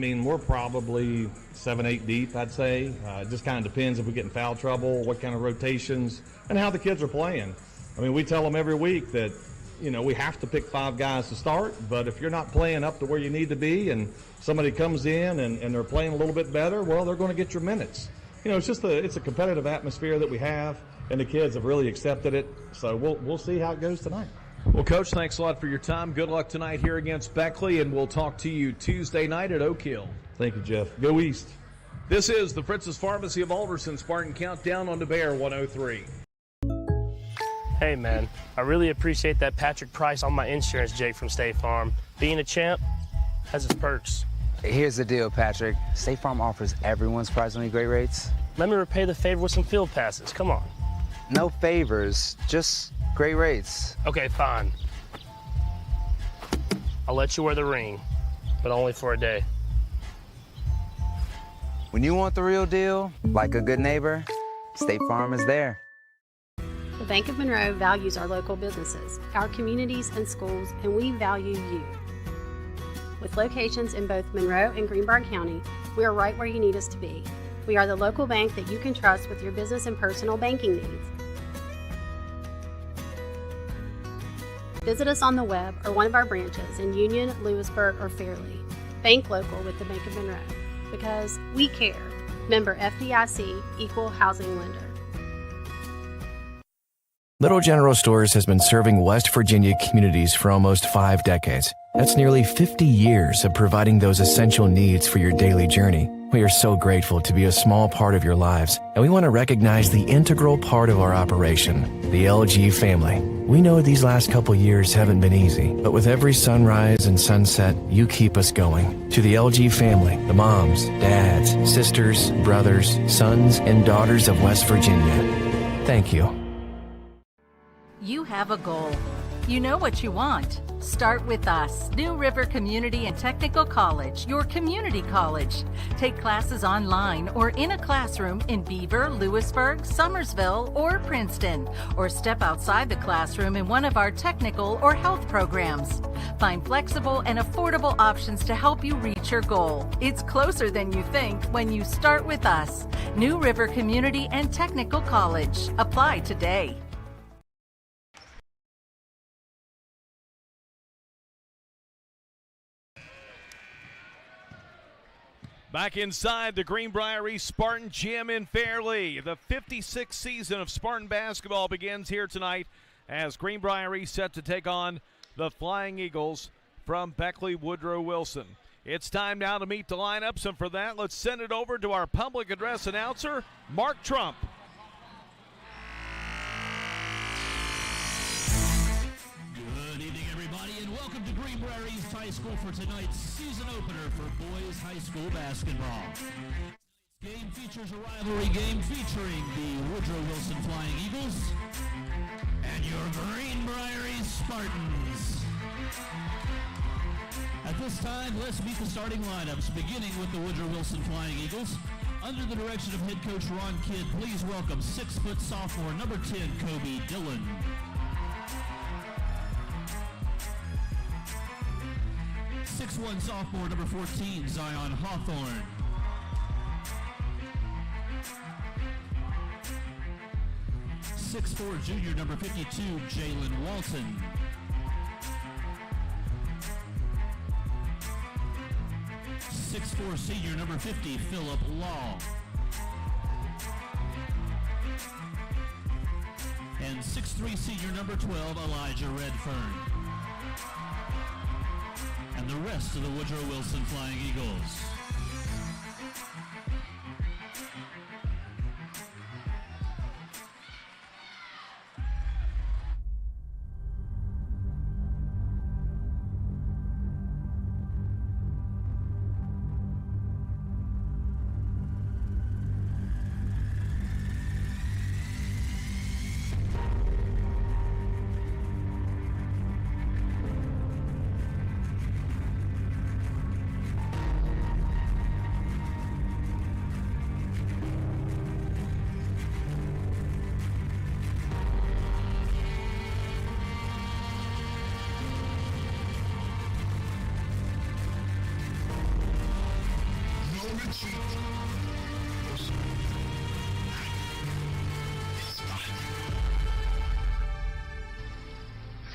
mean, we're probably 7, 8 deep, I'd say. It just kind of depends if we get in foul trouble, what kind of rotations, and how the kids are playing. I mean, we tell them every week that, we have to pick 5 guys to start, but if you're not playing up to where you need to be and somebody comes in and they're playing a little bit better, well, they're going to get your minutes. It's a competitive atmosphere that we have, and the kids have really accepted it. So we'll see how it goes tonight. Well, Coach, thanks a lot for your time. Good luck tonight here against Beckley, and we'll talk to you Tuesday night at Oak Hill. Thank you, Jeff. Go East. This is the Fritz's Pharmacy of Alderson Spartan Countdown on the Bear 103. Hey, man, I really appreciate that Patrick Price on my insurance, Jake from State Farm. Being a champ has its perks. Here's the deal, Patrick. State Farm offers everyone surprisingly great rates. Let me repay the favor with some field passes. Come on. No favors, just great rates. Okay, fine. I'll let you wear the ring, but only for a day. When you want the real deal, like a good neighbor, State Farm is there. The Bank of Monroe values our local businesses, our communities and schools, and we value you. With locations in both Monroe and Greenbrier County, we are right where you need us to be. We are the local bank that you can trust with your business and personal banking needs. Visit us on the web or one of our branches in Union, Lewisburg, or Fairleigh. Bank local with the Bank of Monroe, because we care. Member FDIC, Equal Housing Lender. Little General Stores has been serving West Virginia communities for almost 5 decades. That's nearly 50 years of providing those essential needs for your daily journey. We are so grateful to be a small part of your lives, and we want to recognize the integral part of our operation, the LG family. We know these last couple years haven't been easy, but with every sunrise and sunset, you keep us going. To the LG family, the moms, dads, sisters, brothers, sons, and daughters of West Virginia, thank you. You have a goal. You know what you want. Start with us, New River Community and Technical College, your community college. Take classes online or in a classroom in Beaver, Lewisburg, Summersville, or Princeton, or step outside the classroom in one of our technical or health programs. Find flexible and affordable options to help you reach your goal. It's closer than you think when you start with us, New River Community and Technical College. Apply today. Back inside the Greenbrier Spartan Gym in Fairleigh. The 56th season of Spartan basketball begins here tonight as Greenbrier set to take on the Flying Eagles from Beckley Woodrow Wilson. It's time now to meet the lineups, and for that, let's send it over to our public address announcer, Mark Trump. Welcome to Greenbrier East High School for tonight's season opener for boys high school basketball. Game features a rivalry game featuring the Woodrow Wilson Flying Eagles and your Greenbrier East Spartans. At this time, let's meet the starting lineups, beginning with the Woodrow Wilson Flying Eagles. Under the direction of head coach Ron Kidd, please welcome 6-foot sophomore number 10, Kobe Dillon. 6'1" sophomore, number 14, Zion Hawthorne. 6'4", junior, number 52, Jalen Walton. 6'4", senior, number 50, Phillip Law. And 6'3", senior, number 12, Elijah Redfern. And the rest of the Woodrow Wilson Flying Eagles.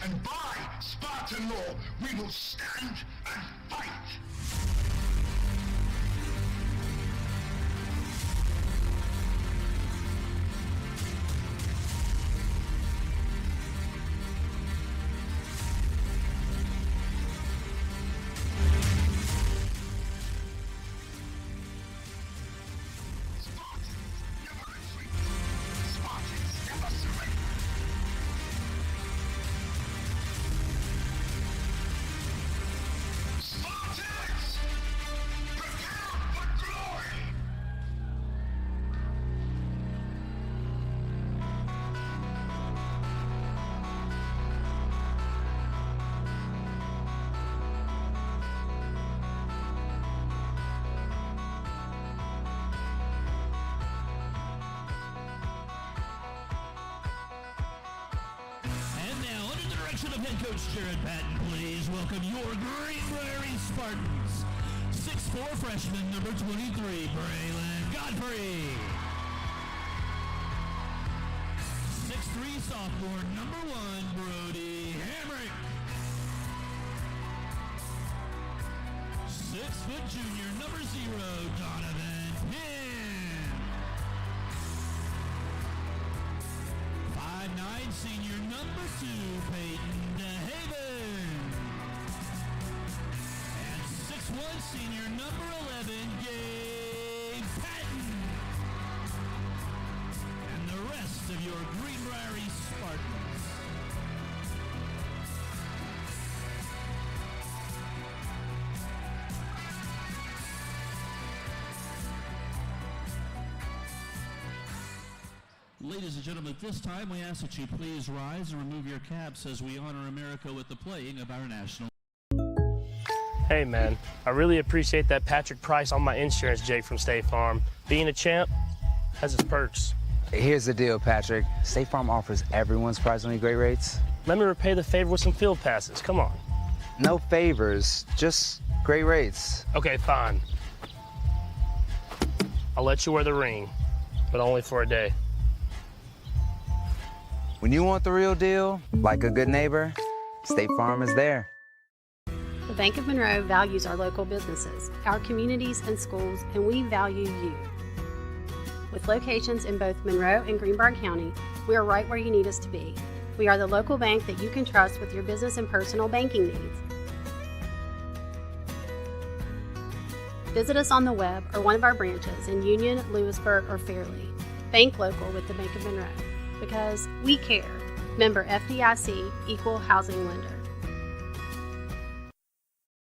and by Spartan law, we will stand and fight. Of head coach Jared Patton, please welcome your Greenbrier Spartans. 6'4" freshman number 23, Braylon Godfrey. 6'3" sophomore number 1, Brody Hamrick. 6' junior number 0, Donovan Penn. 5'9" senior number 2, Peyton DeHaven. And 6'1" senior number 11, Gabe Patton. And the rest of your Greenbrier Spartans. Ladies and gentlemen, at this time, we ask that you please rise and remove your caps as we honor America with the playing of our national. Hey man, I really appreciate that Patrick price on my insurance, Jake from State Farm. Being a champ has its perks. Here's the deal, Patrick. State Farm offers everyone surprisingly great rates. Let me repay the favor with some field passes, come on. No favors, just great rates. Okay, fine. I'll let you wear the ring, but only for a day. When you want the real deal, like a good neighbor, State Farm is there. The Bank of Monroe values our local businesses, our communities and schools, and we value you. With locations in both Monroe and Greenbrier County, we are right where you need us to be. We are the local bank that you can trust with your business and personal banking needs. Visit us on the web or one of our branches in Union, Lewisburg, or Fairleigh. Bank local with the Bank of Monroe. Because we care. Member FDIC, Equal Housing Lender.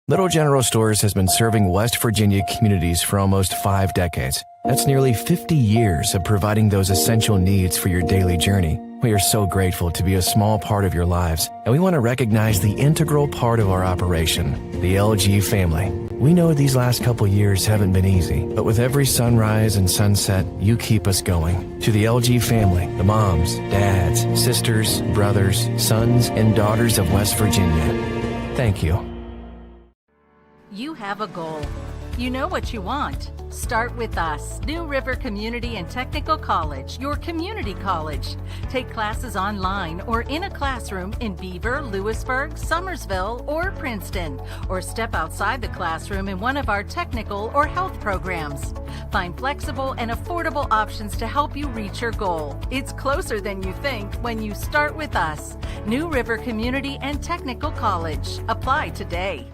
Little General Stores has been serving West Virginia communities for almost 5 decades. That's nearly 50 years of providing those essential needs for your daily journey. We are so grateful to be a small part of your lives, and we want to recognize the integral part of our operation, the LG family. We know these last couple years haven't been easy, but with every sunrise and sunset, you keep us going. To the LG family, the moms, dads, sisters, brothers, sons, and daughters of West Virginia, thank you. You have a goal. You know what you want. Start with us. New River Community and Technical College, your community college. Take classes online or in a classroom in Beaver, Lewisburg, Summersville, or Princeton. Or step outside the classroom in one of our technical or health programs. Find flexible and affordable options to help you reach your goal. It's closer than you think when you start with us. New River Community and Technical College. Apply today.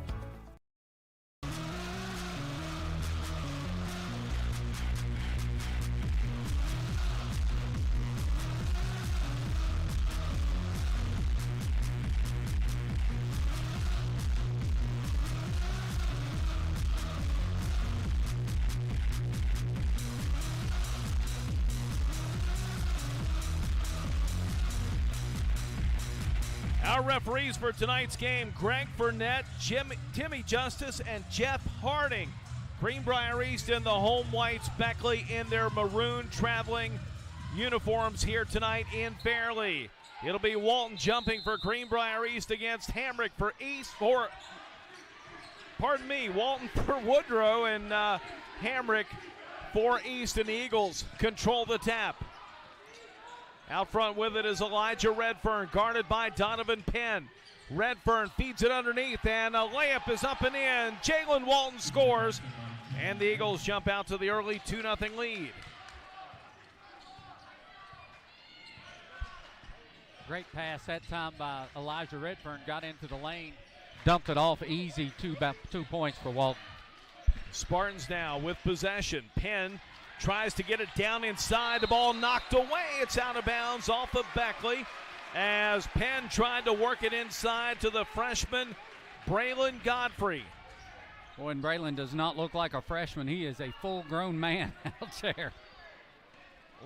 Our referees for tonight's game, Greg Burnett, Timmy Justice, and Jeff Harding. Greenbrier East in the home whites, Beckley in their maroon traveling uniforms here tonight in Fairleigh. It'll be Walton jumping for Greenbrier East against Hamrick for Walton for Woodrow, and Hamrick for Easton Eagles. Control the tap. Out front with it is Elijah Redfern, guarded by Donovan Penn. Redfern feeds it underneath, and a layup is up and in. Jalen Walton scores, and the Eagles jump out to the early 2-0 lead. Great pass that time by Elijah Redfern. Got into the lane, dumped it off easy. About 2 points for Walton. Spartans now with possession. Penn tries to get it down inside. The ball knocked away. It's out of bounds off of Beckley as Penn tried to work it inside to the freshman, Braylon Godfrey. Boy, and Braylon does not look like a freshman. He is a full-grown man out there.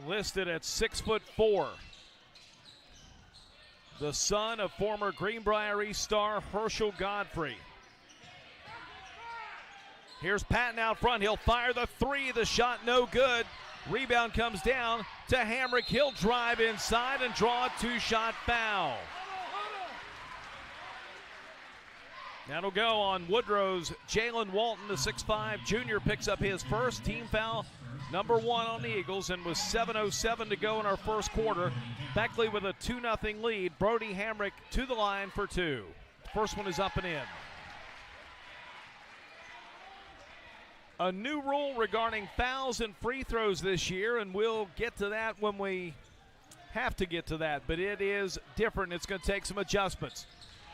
Listed at 6'4". The son of former Greenbrier East star Herschel Godfrey. Here's Patton out front. He'll fire the three. The shot no good. Rebound comes down to Hamrick. He'll drive inside and draw a two-shot foul. That'll go on Woodrow's Jalen Walton. The 6'5" junior picks up his first team foul, number 1 on the Eagles, and with 7:07 to go in our first quarter, Beckley with a 2-0 lead. Brody Hamrick to the line for 2. First one is up and in. A new rule regarding fouls and free throws this year, and we'll get to that when we have to get to that, but it is different. It's going to take some adjustments.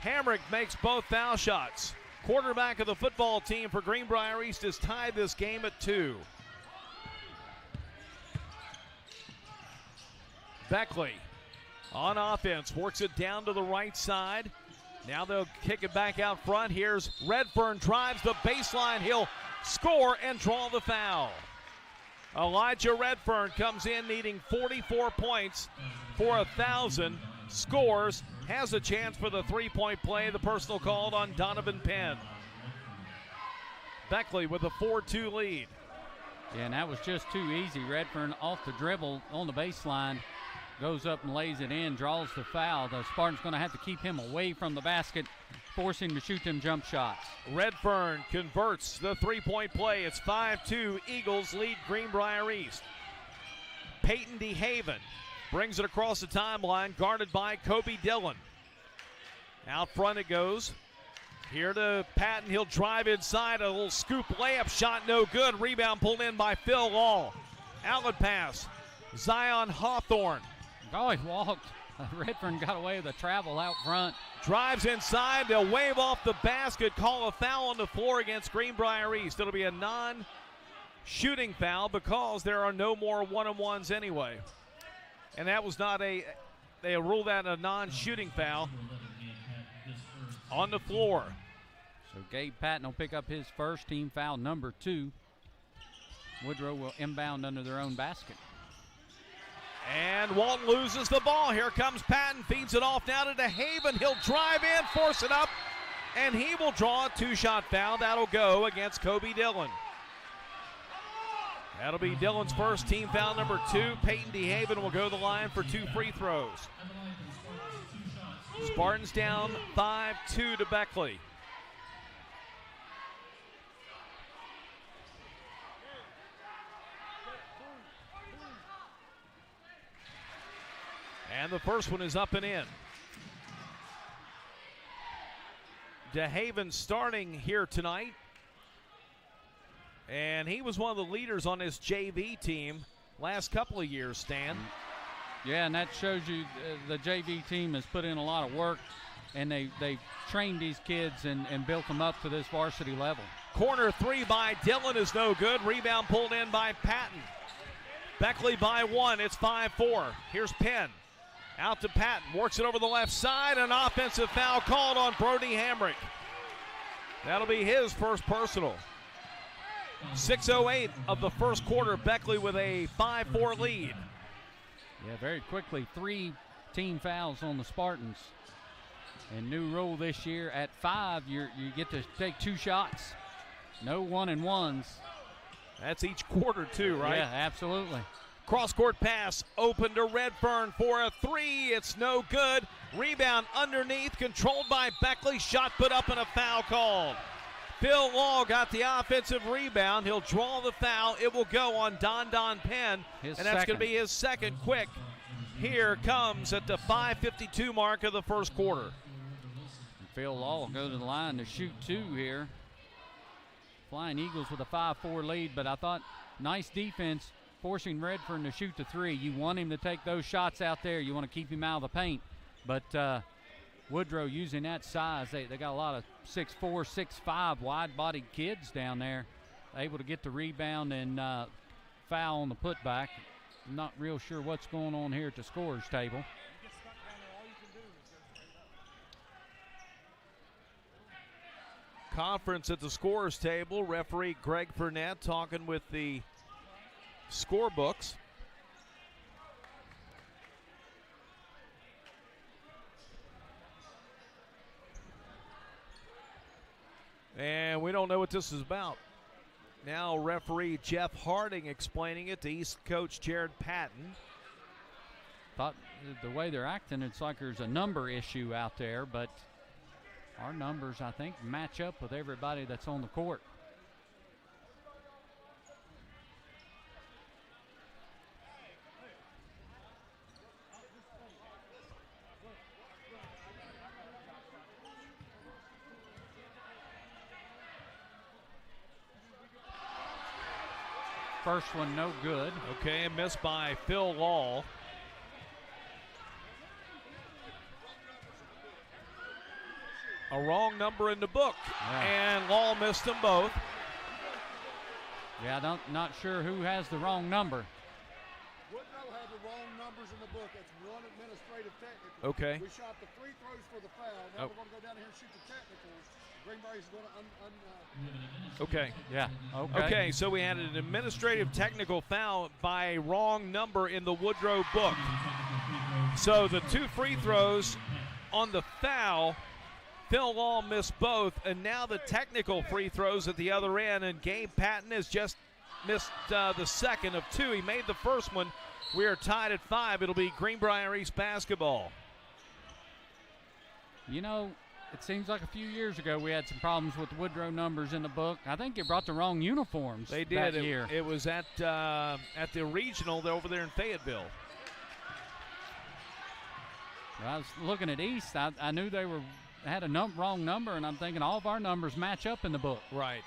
Hamrick makes both foul shots. Quarterback of the football team for Greenbrier East has tied this game at 2. Beckley on offense works it down to the right side. Now they'll kick it back out front. Here's Redfern, drives the baseline. He'll score and draw the foul. Elijah Redfern comes in needing 44 points for 1,000. Scores, has a chance for the three-point play. The personal called on Donovan Penn. Beckley with a 4-2 lead. Yeah, and that was just too easy. Redfern off the dribble on the baseline, goes up and lays it in, draws the foul. The Spartans going to have to keep him away from the basket, force him to shoot them jump shots. Redfern converts the three-point play. It's 5-2. Eagles lead Greenbrier East. Peyton DeHaven brings it across the timeline, guarded by Kobe Dillon. Out front it goes. Here to Patton. He'll drive inside. A little scoop layup shot, no good. Rebound pulled in by Phil Law. Outlet pass. Zion Hawthorne. Oh, he walked. Redfern got away with a travel out front. Drives inside. They'll wave off the basket. Call a foul on the floor against Greenbrier East. It'll be a non-shooting foul because there are no more one-on-ones anyway. And that was not they ruled that a non-shooting foul on the floor. So Gabe Patton will pick up his first team foul, number 2. Woodrow will inbound under their own basket. And Walton loses the ball. Here comes Patton, feeds it off now to DeHaven. He'll drive in, force it up, and he will draw a two-shot foul. That'll go against Kobe Dillon. That'll be Dillon's first team foul, number 2. Peyton DeHaven will go to the line for 2 free throws. Spartans down 5-2 to Beckley. And the first one is up and in. DeHaven starting here tonight. And he was one of the leaders on his JV team last couple of years, Stan. Yeah, and that shows you the JV team has put in a lot of work, and they trained these kids and built them up to this varsity level. Corner three by Dillon is no good. Rebound pulled in by Patton. Beckley by 1. It's 5-4. Here's Penn. Out to Patton. Works it over the left side. An offensive foul called on Brody Hamrick. That'll be his first personal. 6:08 of the first quarter. Beckley with a 5-4 lead. Yeah, very quickly, 3 team fouls on the Spartans. And new rule this year, at 5, you get to take 2 shots. No 1-and-1s. That's each quarter too, right? Yeah, absolutely. Cross-court pass open to Redfern for a 3. It's no good. Rebound underneath, controlled by Beckley. Shot put up and a foul called. Phil Law got the offensive rebound. He'll draw the foul. It will go on Don Penn, and that's going to be his second. Quick. Here comes at the 5:52 mark of the first quarter. Phil Law will go to the line to shoot 2 here. Flying Eagles with a 5-4 lead, but I thought nice defense forcing Redfern to shoot the 3. You want him to take those shots out there. You want to keep him out of the paint. But Woodrow using that size, they got a lot of 6'4", 6'5", wide-bodied kids down there, able to get the rebound and foul on the putback. I'm not real sure what's going on here at the scorer's table. Conference at the scorer's table. Referee Greg Burnett talking with the scorebooks. And we don't know what this is about. Now referee Jeff Harding explaining it to East coach Jared Patton. Thought the way they're acting, it's like there's a number issue out there, but our numbers, I think, match up with everybody that's on the court. First one no good. Okay, and missed by Phil Law. A wrong number in the book, and Law missed them both. Yeah, not sure who has the wrong number. Woodrow had the wrong numbers in the book. It's one administrative technical. Okay. We shot the free throws for the foul. Now we're going to go down here and shoot the technicals. Greenbrier's going to Okay. Yeah. Okay, so we had an administrative technical foul by a wrong number in the Woodrow book. So the 2 free throws on the foul, Phil Law missed both, and now the technical free throws at the other end, and Gabe Patton has just missed the second of 2. He made the first one. We are tied at 5. It'll be Greenbrier East basketball. You know, it seems like a few years ago we had some problems with Woodrow numbers in the book. I think they brought the wrong uniforms. They did. That year. It was at the regional over there in Fayetteville. Well, I was looking at East. I knew they had a wrong number, and I'm thinking all of our numbers match up in the book. Right.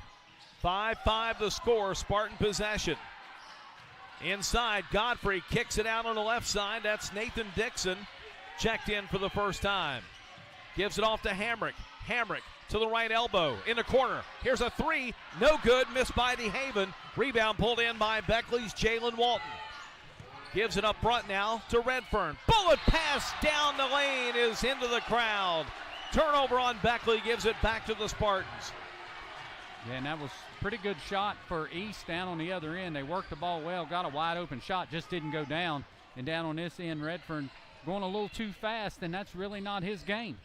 5-5 the score. Spartan possession. Inside, Godfrey kicks it out on the left side. That's Nathan Dixon, checked in for the first time. Gives it off to Hamrick. Hamrick to the right elbow in the corner. Here's a 3. No good. Missed by DeHaven. Rebound pulled in by Beckley's Jalen Walton. Gives it up front now to Redfern. Bullet pass down the lane is into the crowd. Turnover on Beckley. Gives it back to the Spartans. Yeah, and that was a pretty good shot for East down on the other end. They worked the ball well, got a wide open shot, just didn't go down. And down on this end, Redfern going a little too fast, and that's really not his game.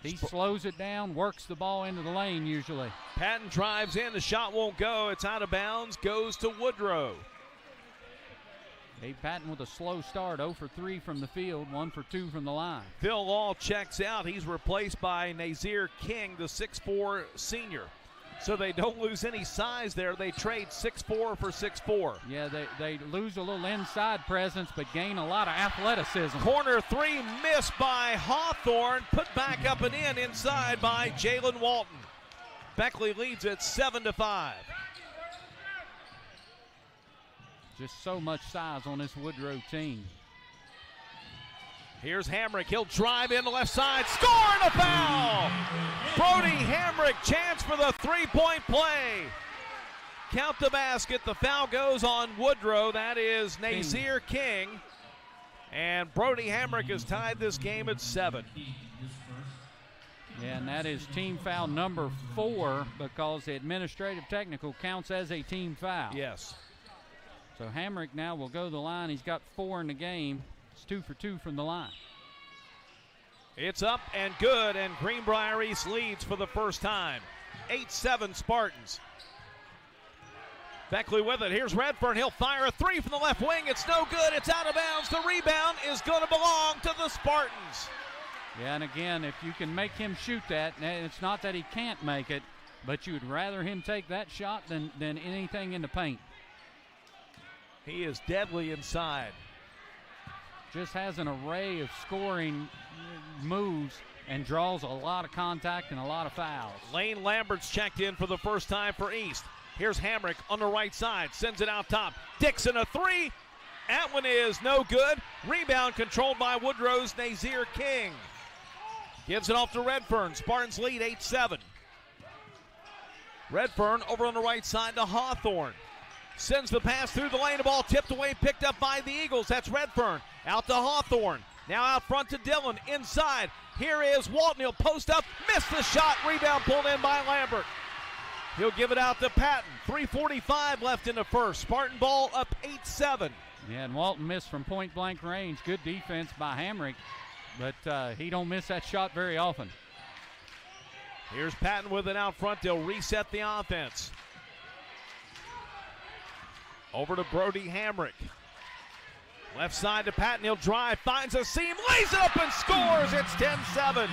He slows it down, works the ball into the lane usually. Patton drives in. The shot won't go. It's out of bounds. Goes to Woodrow. Dave Patton with a slow start, 0 for 3 from the field, 1 for 2 from the line. Phil Law checks out. He's replaced by Nazir King, the 6'4 senior. So they don't lose any size there. They trade 6'4 for 6'4. Yeah, they lose a little inside presence, but gain a lot of athleticism. Corner 3 missed by Hawthorne. Put back up and in inside by Jalen Walton. Beckley leads it 7-5. Just so much size on this Woodrow team. Here's Hamrick. He'll drive in the left side. Score and a foul! Brody Hamrick, chance for the three-point play. Count the basket. The foul goes on Woodrow. That is Nazir King. And Brody Hamrick has tied this game at 7. Yeah, and that is team foul number 4 because the administrative technical counts as a team foul. Yes. So Hamrick now will go to the line. He's got 4 in the game. It's 2 for 2 from the line. It's up and good, and Greenbrier East leads for the first time. 8-7 Spartans. Beckley with it. Here's Redfern. He'll fire a 3 from the left wing. It's no good. It's out of bounds. The rebound is going to belong to the Spartans. Yeah, and again, if you can make him shoot that, and it's not that he can't make it, but you'd rather him take that shot than anything in the paint. He is deadly inside. Just has an array of scoring moves and draws a lot of contact and a lot of fouls. Lane Lambert's checked in for the first time for East. Here's Hamrick on the right side, sends it out top. Dixon a three. That one is no good. Rebound controlled by Woodrow's Nazir King. Gives it off to Redfern. Spartans lead 8-7. Redfern over on the right side to Hawthorne. Sends the pass through the lane. The ball tipped away, picked up by the Eagles. That's Redfern. Out to Hawthorne. Now out front to Dillon. Inside. Here is Walton. He'll post up. Missed the shot. Rebound pulled in by Lambert. He'll give it out to Patton. 3:45 left in the first. Spartan ball up 8-7. Yeah, and Walton missed from point-blank range. Good defense by Hamrick, but he don't miss that shot very often. Here's Patton with it out front. They'll reset the offense. Over to Brody Hamrick. Left side to Patton. He'll drive, finds a seam, lays it up and scores. It's 10-7.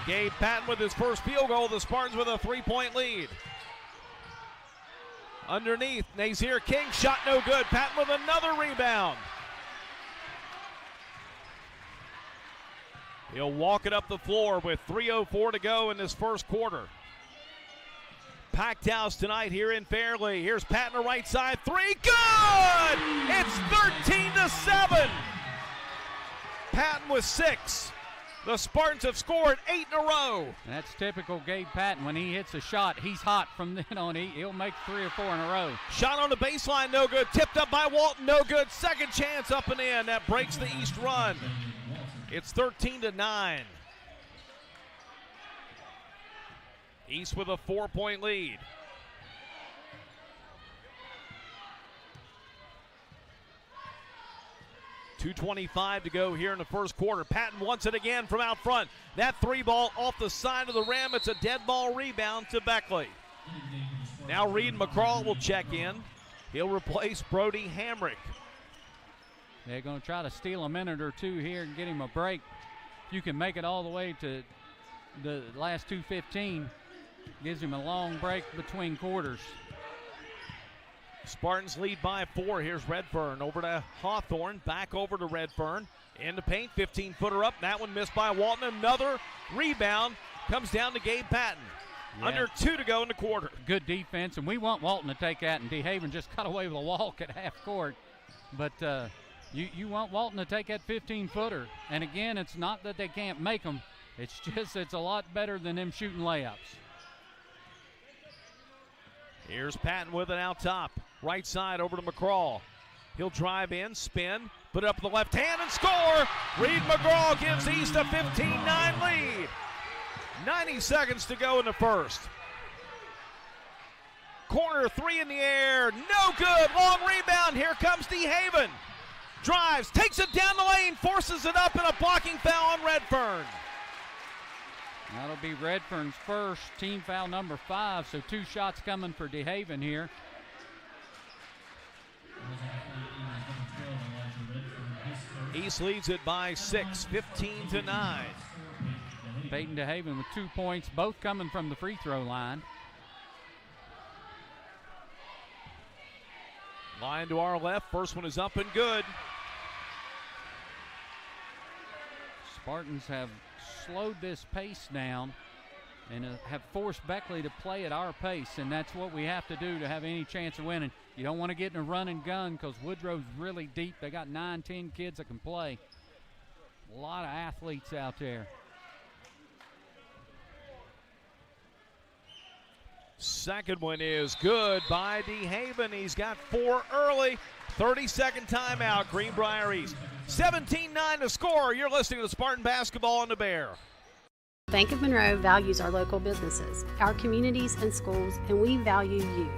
Gabe Patton with his first field goal. The Spartans with a 3-point lead. Underneath, Nazir King, shot no good. Patton with another rebound. He'll walk it up the floor with 3:04 to go in this first quarter. Packed house tonight here in Fairleigh. Here's Patton on the right side. Three, good! It's 13-7. Patton with 6. The Spartans have scored 8 in a row. That's typical Gabe Patton. When he hits a shot, he's hot from then on. He'll make 3 or 4 in a row. Shot on the baseline, no good. Tipped up by Walton, no good. Second chance up and in. That breaks the East run. It's 13-9. East with a 4-point lead. .225 to go here in the first quarter. Patton wants it again from out front. That 3 ball off the side of the rim. It's a dead ball rebound to Beckley. Now Reed McCraw will check in. He'll replace Brody Hamrick. They're going to try to steal a minute or two here and get him a break. If you can make it all the way to the last 2:15, gives him a long break between quarters. Spartans lead by 4. Here's Redfern over to Hawthorne. Back over to Redfern. In the paint, 15-footer up. That one missed by Walton. Another rebound comes down to Gabe Patton. Yeah. Under 2 to go in the quarter. Good defense, and we want Walton to take that, and DeHaven just got away with a walk at half court. But you want Walton to take that 15-footer. And again, it's not that they can't make them. It's just it's a lot better than them shooting layups. Here's Patton with it out top. Right side over to McCraw. He'll drive in, spin, put it up the left hand and score. Reed McCraw gives East a 15-9 lead. 90 seconds to go in the first. Corner 3 in the air, no good. Long rebound, here comes DeHaven. Drives, takes it down the lane, forces it up, and a blocking foul on Redfern. That'll be Redfern's first, team foul number 5, so 2 shots coming for DeHaven here. East leads it by 6, 15-9. Peyton DeHaven with 2 points, both coming from the free throw line. Line to our left, first one is up and good. Spartans have slowed this pace down and have forced Beckley to play at our pace, and that's what we have to do to have any chance of winning. You don't want to get in a run and gun because Woodrow's really deep. They got 9-10 kids that can play. A lot of athletes out there. Second one is good by DeHaven. He's got 4 early. 30-second timeout, Greenbrier East. 17-9 to score. You're listening to Spartan Basketball on the Bear. Bank of Monroe values our local businesses, our communities and schools, and we value you.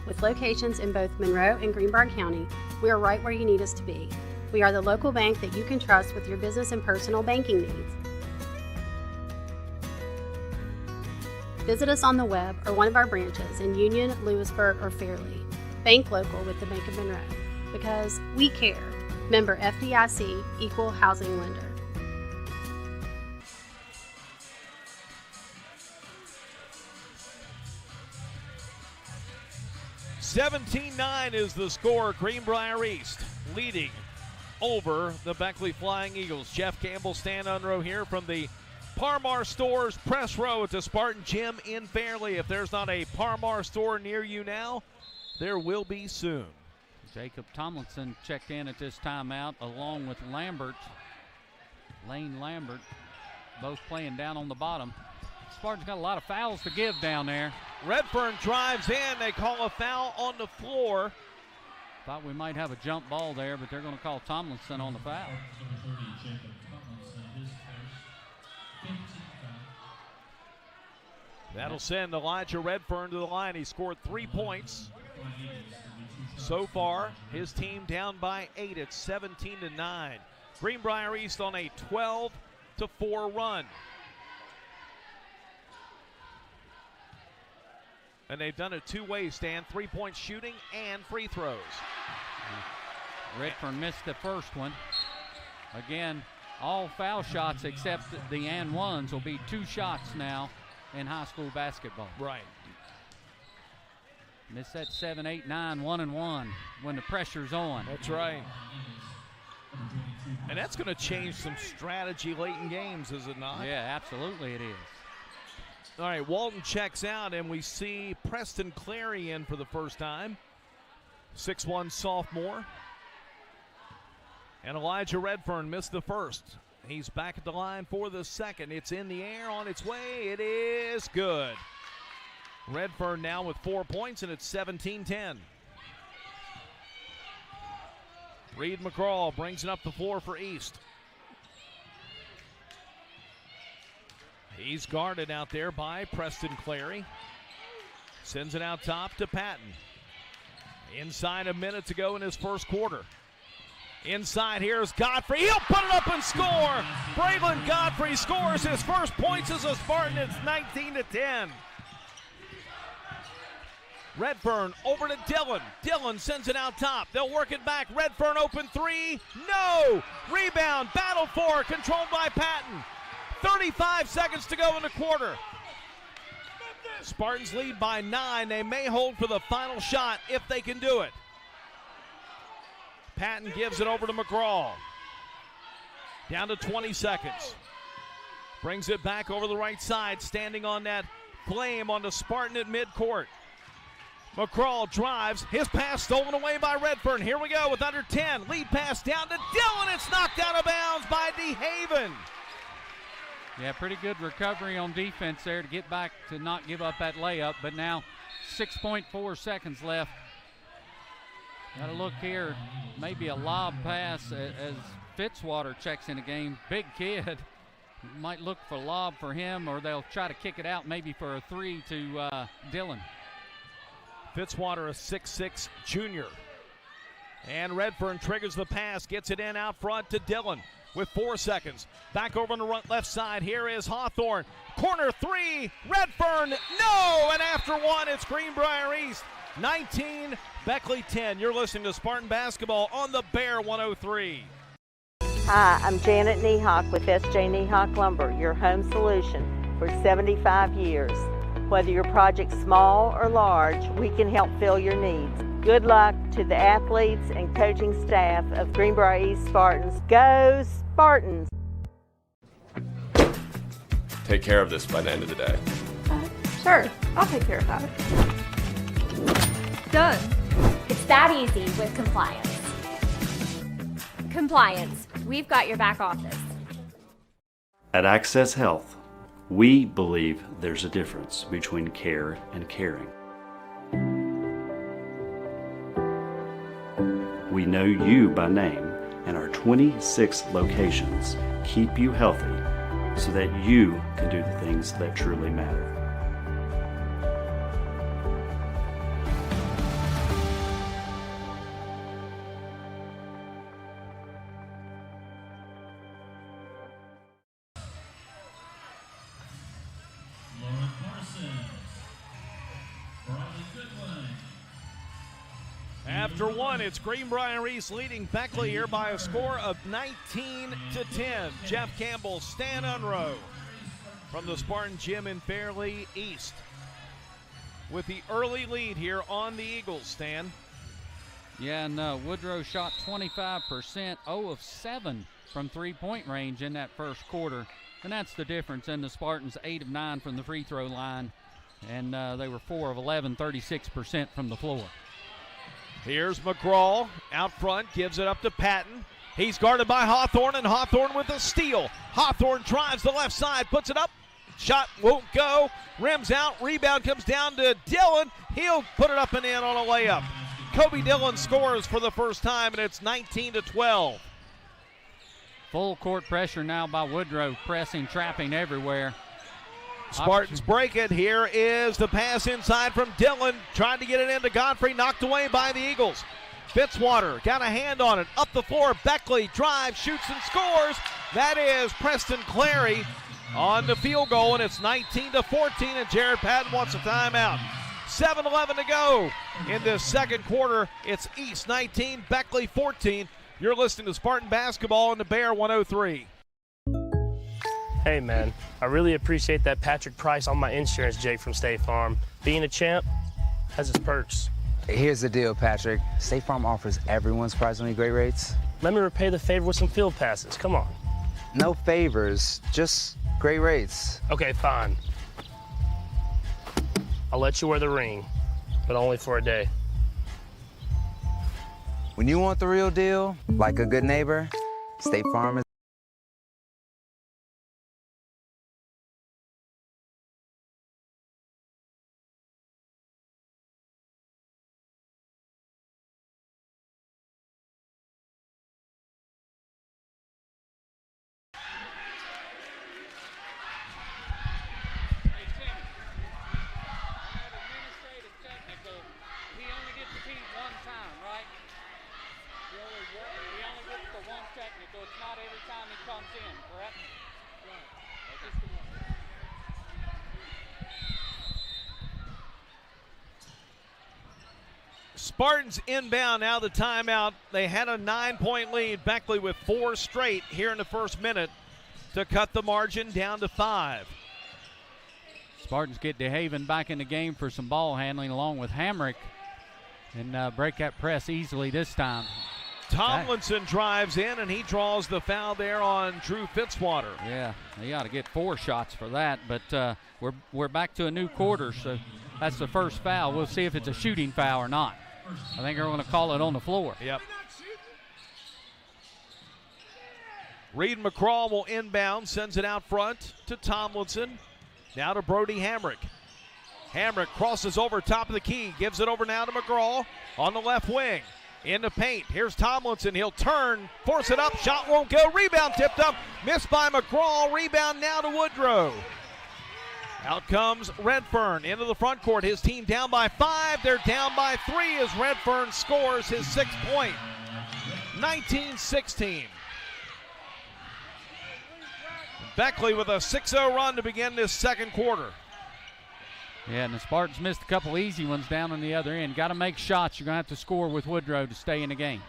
With locations in both Monroe and Greenbrier County, we are right where you need us to be. We are the local bank that you can trust with your business and personal banking needs. Visit us on the web or one of our branches in Union, Lewisburg, or Fairleigh. Bank local with the Bank of Monroe, because we care. Member FDIC, Equal Housing Lender. $17-9 is the score. Greenbrier East leading over the Beckley Flying Eagles. Jeff Campbell, Stan Unrow here from the Parmar Stores Press Row at the Spartan Gym in Fairley. If there's not a Parmar store near you now, there will be soon. Jacob Tomlinson checked in at this timeout along with Lane Lambert, both playing down on the bottom. Spartans got a lot of fouls to give down there. Redfern drives in. They call a foul on the floor. Thought we might have a jump ball there, but they're going to call Tomlinson on the foul. That'll send Elijah Redfern to the line. He scored 3 points. So far, his team down by 8. It's 17-9. Greenbrier East on a 12-4 run. And they've done it two ways, Stan. 3-point shooting and free throws. Redfern missed the first one. Again, all foul shots except the and ones will be 2 shots now in high school basketball. Right. Miss that 7, 8, 9, 1 and 1 when the pressure's on. That's right. And that's going to change some strategy late in games, is it not? Yeah, absolutely it is. All right, Walton checks out, and we see Preston Clary in for the first time. 6'1" sophomore. And Elijah Redfern missed the first. He's back at the line for the second. It's in the air, on its way. It is good. Redfern now with 4 points, and it's 17-10. Reed McCraw brings it up the floor for East. He's guarded out there by Preston Clary. Sends it out top to Patton. Inside a minute to go in his first quarter. Inside here is Godfrey. He'll put it up and score. Braylon Godfrey scores his first points as a Spartan. It's 19-10. Redfern over to Dillon. Dillon sends it out top. They'll work it back. Redfern open three. No! Rebound. Battle for. Controlled by Patton. 35 seconds to go in the quarter. Spartans lead by 9. They may hold for the final shot if they can do it. Patton gives it over to McGraw. Down to 20 seconds. Brings it back over the right side, standing on that flame on the Spartan at midcourt. McCraw drives. His pass stolen away by Redfern. Here we go with under 10. Lead pass down to Dillon. It's knocked out of bounds by DeHaven. Yeah, pretty good recovery on defense there to get back to not give up that layup. But now 6.4 seconds left. Got to look here. Maybe a lob pass as Fitzwater checks in the game. Big kid. Might look for lob for him, or they'll try to kick it out maybe for a three to Dillon. Fitzwater, a 6'6" junior. And Redfern triggers the pass, gets it in out front to Dillon with 4 seconds. Back over on the left side, here is Hawthorne. Corner three, Redfern, no! And after one, it's Greenbrier East. 19, Beckley 10. You're listening to Spartan Basketball on the Bear 103. Hi, I'm Janet Niehawk with S.J. Niehawk Lumber, your home solution for 75 years. Whether your project's small or large, we can help fill your needs. Good luck to the athletes and coaching staff of Greenbrier East Spartans. Go Spartans! Take care of this by the end of the day. Sure, I'll take care of that. Done. It's that easy with compliance. Compliance, we've got your back office. At Access Health, we believe there's a difference between care and caring. We know you by name, and our 26 locations keep you healthy so that you can do the things that truly matter. After one, it's Greenbrier East leading Beckley here by a score of 19-10. Jeff Campbell, Stan Unrow from the Spartan Gym in Fairley East with the early lead here on the Eagles, Stan. Yeah, no, Woodrow shot 25%, 0 of 7 from three-point range in that first quarter. And that's the difference in the Spartans, 8 of 9 from the free throw line. And they were 4 of 11, 36% from the floor. Here's McGraw out front, gives it up to Patton. He's guarded by Hawthorne, and Hawthorne with a steal. Hawthorne drives the left side, puts it up. Shot won't go. Rims out. Rebound comes down to Dillon. He'll put it up and in on a layup. Kobe Dillon scores for the first time, and it's 19-12. Full court pressure now by Woodrow, pressing, trapping everywhere. Spartans break it. Here is the pass inside from Dillon. Trying to get it into Godfrey. Knocked away by the Eagles. Fitzwater got a hand on it. Up the floor. Beckley drives, shoots, and scores. That is Preston Clary on the field goal, and it's 19-14, and Jared Patton wants a timeout. 7:11 to go in this second quarter. It's East 19, Beckley 14. You're listening to Spartan Basketball on the Bear 103. Hey man, I really appreciate that Patrick Price on my insurance, Jake from State Farm. Being a champ has its perks. Here's the deal, Patrick. State Farm offers everyone surprisingly great rates. Let me repay the favor with some field passes, come on. No favors, just great rates. Okay, fine. I'll let you wear the ring, but only for a day. When you want the real deal, like a good neighbor, State Farm is Spartans inbound now, the timeout. They had a 9-point lead. Beckley with 4 straight here in the first minute to cut the margin down to 5. Spartans get DeHaven back in the game for some ball handling along with Hamrick and break that press easily this time. Tomlinson drives in, and he draws the foul there on Drew Fitzwater. Yeah, he ought to get 4 shots for that, but we're back to a new quarter, so that's the first foul. We'll see if it's a shooting foul or not. I think they're going to call it on the floor. Yep. Reed McCraw will inbound, sends it out front to Tomlinson. Now to Brody Hamrick. Hamrick crosses over top of the key, gives it over now to McGraw on the left wing. In the paint, here's Tomlinson. He'll turn, force it up, shot won't go. Rebound tipped up, missed by McCraw. Rebound now to Woodrow. Out comes Redfern into the front court. His team down by 5. They're down by 3 as Redfern scores his 6th point. 19-16. Beckley with a 6-0 run to begin this second quarter. Yeah, and the Spartans missed a couple easy ones down on the other end. Got to make shots. You're going to have to score with Woodrow to stay in the game.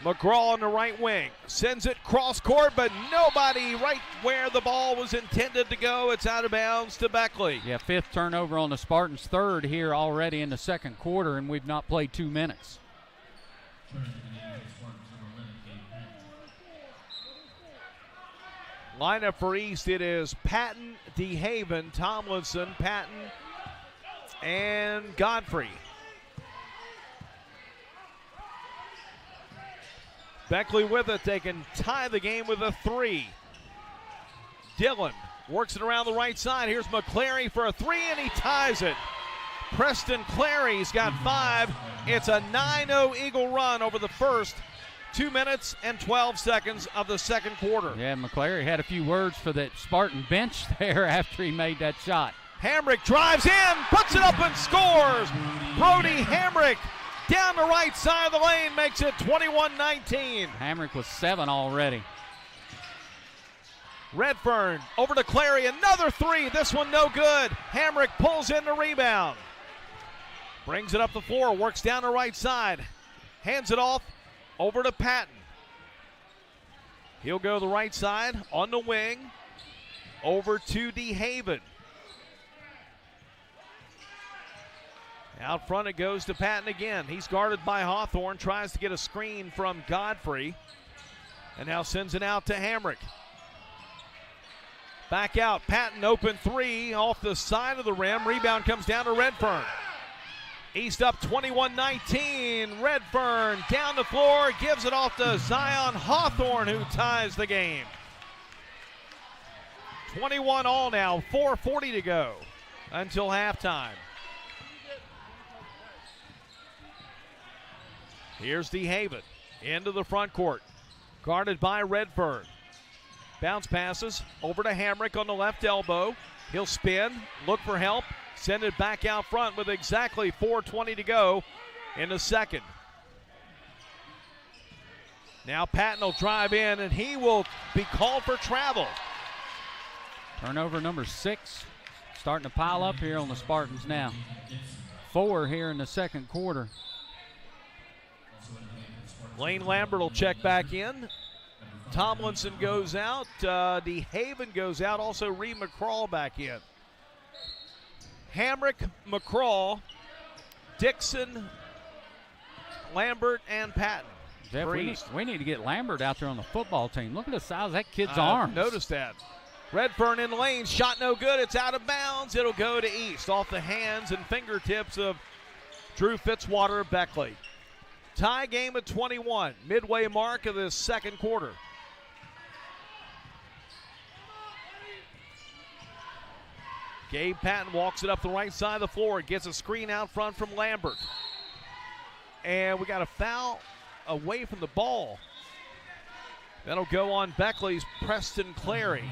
McGraw on the right wing. Sends it cross court, but nobody right where the ball was intended to go. It's out of bounds to Beckley. Yeah, 5th turnover on the Spartans, 3rd here already in the second quarter, and we've not played 2 minutes. Lineup for East, it is Patton, DeHaven, Tomlinson, Patton, and Godfrey. Beckley with it. They can tie the game with a 3. Dillon works it around the right side. Here's McClary for a 3, and he ties it. Preston Clary's got 5. It's a 9-0 Eagle run over the first 2 minutes and 12 seconds of the second quarter. Yeah, McClary had a few words for that Spartan bench there after he made that shot. Hamrick drives in, puts it up and scores. Brody Hamrick down the right side of the lane makes it 21-19. Hamrick was 7 already. Redfern over to Clary, another 3. This one no good. Hamrick pulls in the rebound. Brings it up the floor, works down the right side. Hands it off over to Patton. He'll go the right side on the wing over to DeHaven. Out front it goes to Patton again. He's guarded by Hawthorne, tries to get a screen from Godfrey, and now sends it out to Hamrick. Back out, Patton open three off the side of the rim. Rebound comes down to Redfern. East up 21-19. Redfern down the floor, gives it off to Zion Hawthorne, who ties the game. 21 all now, 4:40 to go until halftime. Here's DeHaven into the front court, guarded by Redfern. Bounce passes over to Hamrick on the left elbow. He'll spin, look for help, send it back out front with exactly 4:20 to go in the second. Now Patton will drive in, and he will be called for travel. Turnover number 6, starting to pile up here on the Spartans now. 4 here in the second quarter. Lane Lambert will check back in. Tomlinson goes out. DeHaven goes out. Also Reed McCraw back in. Hamrick, McCraw, Dixon, Lambert, and Patton. Jeff, we need to get Lambert out there on the football team. Look at the size of that kid's arms. Notice that. Redfern in the lane, shot no good. It's out of bounds. It'll go to East off the hands and fingertips of Drew Fitzwater Beckley. Tie game at 21, midway mark of this second quarter. Gabe Patton walks it up the right side of the floor, gets a screen out front from Lambert. And we got a foul away from the ball. That'll go on Beckley's Preston Clary.